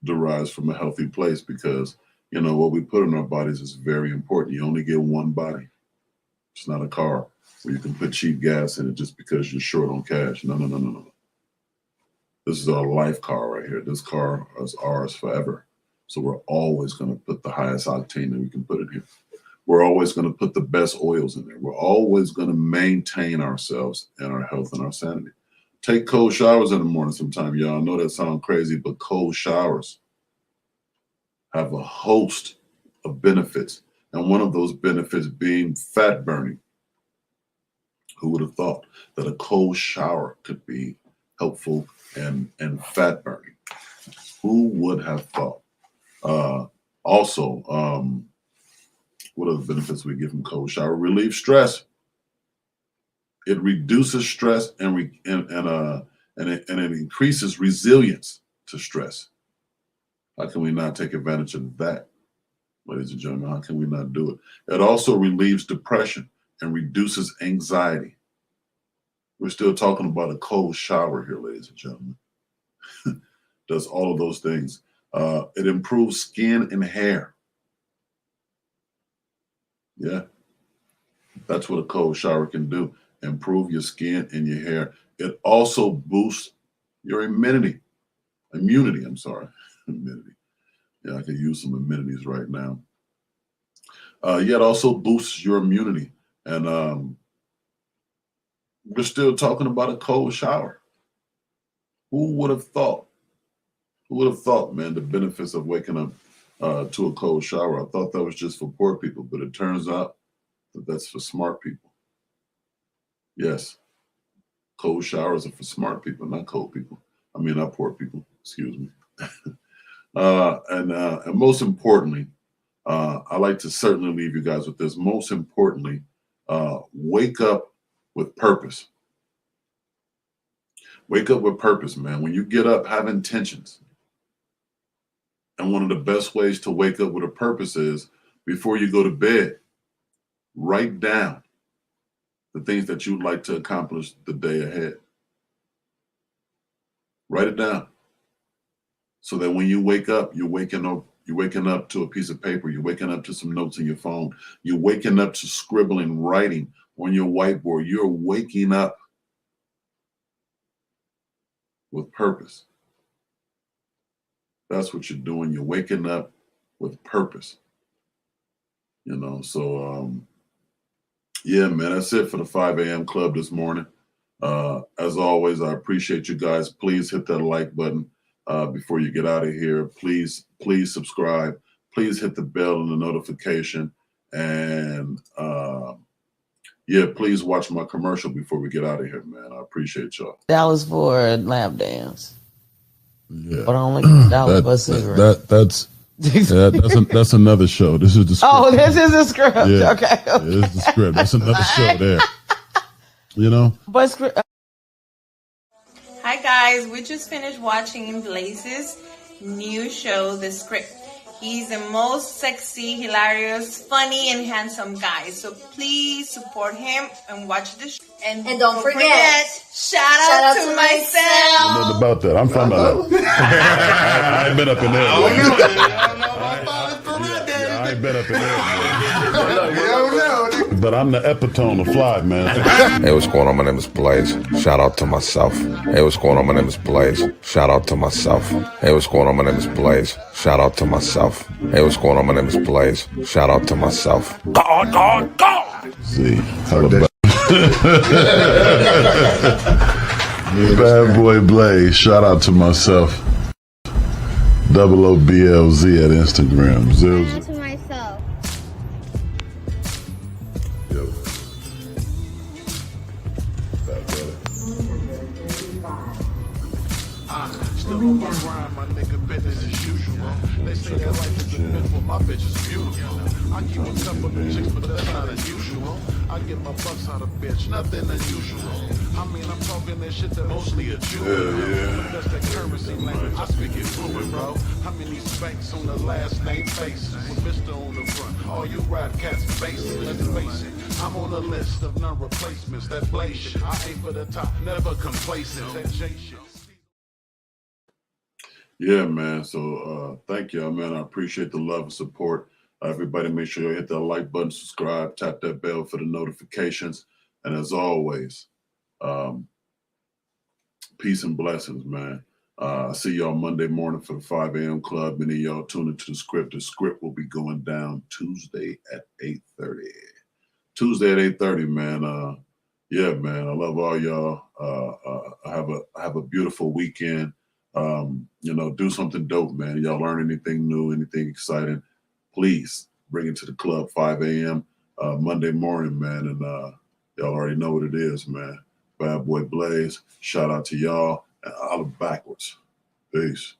derives from a healthy place because, you know, what we put in our bodies is very important. You only get one body. It's not a car where you can put cheap gas in it just because you're short on cash. No. This is our life car right here. This car is ours forever. So we're always going to put the highest octane that we can put in here. We're always going to put the best oils in there. We're always going to maintain ourselves and our health and our sanity. Take cold showers in the morning sometime, y'all. I know that sounds crazy, but cold showers have a host of benefits. And one of those benefits being fat burning. Who would have thought that a cold shower could be helpful and fat burning? Who would have thought? Also, what are the benefits we get from cold shower? Relieve stress. It reduces stress and it increases resilience to stress. How can we not take advantage of that, ladies and gentlemen? How can we not do it? It also relieves depression and reduces anxiety. We're still talking about a cold shower here, ladies and gentlemen. Does all of those things. It improves skin and hair. Yeah, that's what a cold shower can do. Improve your skin and your hair. It also boosts your immunity. I'm sorry. Immunity. Yeah, I could use some amenities right now. Yeah, it also boosts your immunity. And we're still talking about a cold shower. Who would have thought? Who would have thought, man, the benefits of waking up to a cold shower? I thought that was just for poor people, but it turns out that that's for smart people. Yes, cold showers are for smart people, not cold people. I mean, not poor people. Excuse me. And most importantly, I like to certainly leave you guys with this. Most importantly, wake up with purpose. Wake up with purpose, man. When you get up, have intentions. And one of the best ways to wake up with a purpose is before you go to bed, write down the things that you'd like to accomplish the day ahead. Write it down so that when you wake up, you're waking up to a piece of paper. You're waking up to some notes in your phone. You're waking up to scribbling, writing on your whiteboard. You're waking up with purpose. That's what you're doing. You're waking up with purpose. So yeah, man, that's it for the 5 a.m. club this morning. As always, I appreciate you guys. Please hit that like button before you get out of here. Please subscribe. Please hit the bell and the notification. And yeah, please watch my commercial before we get out of here, man. I appreciate y'all. $1 for a lap dance. Yeah. But only $1 for a cigarette. That's another show. This is the script. Oh, this is a script. Yeah. Okay. Yeah, this is the script. That's another show there. But script. Hi guys, we just finished watching Blaze's new show, The Script. He's the most sexy, hilarious, funny, and handsome guy. So please support him and watch the show. And don't forget, shout out to myself. Nothing about that. I'm from LA. I ain't been up in there. I ain't been up in there. But I'm the epitome of fly, man. Hey, what's going on? My name is Blaze. Shout out to myself. Hey, what's going on? My name is Blaze. Shout out to myself. Hey, what's going on? My name is Blaze. Shout out to myself. Hey, what's going on? My name is Blaze. Shout out to myself. God. See, how about Bad Boy Blaze. Shout out to myself. OOBLZ at Instagram. Shout out to myself. Yep. Still on my grind, my nigga, business as usual. They say that life is a myth, but my bitch is beautiful. I keep a couple of chicks, but that's not unusual. I get my bucks out of bitch, nothing unusual. I mean, I'm talking that shit that mostly a Jew. Yeah. That's that currency language, I speak it fluid, bro. How many spanks on the last name basis? With Mr. on the front, all you rap cats basic, let's face it. I'm on a list of non-replacements, that blaze shit. I aim for the top, never complacent, that J shit. Yeah, man. So thank y'all, man. I appreciate the love and support. Everybody make sure you hit that like button, subscribe, tap that bell for the notifications. And as always, peace and blessings, man. I see y'all Monday morning for the 5 a.m. club. Many of y'all tune into the script. The script will be going down Tuesday at 8:30. Tuesday at 8:30, man. Yeah, man. I love all y'all. Have a beautiful weekend. Do something dope, man. Y'all learn anything new, anything exciting, please bring it to the club 5 a.m. Monday morning, man. And y'all already know what it is, man. Bad Boy Blaze. Shout out to y'all. And I'll backwards. Peace.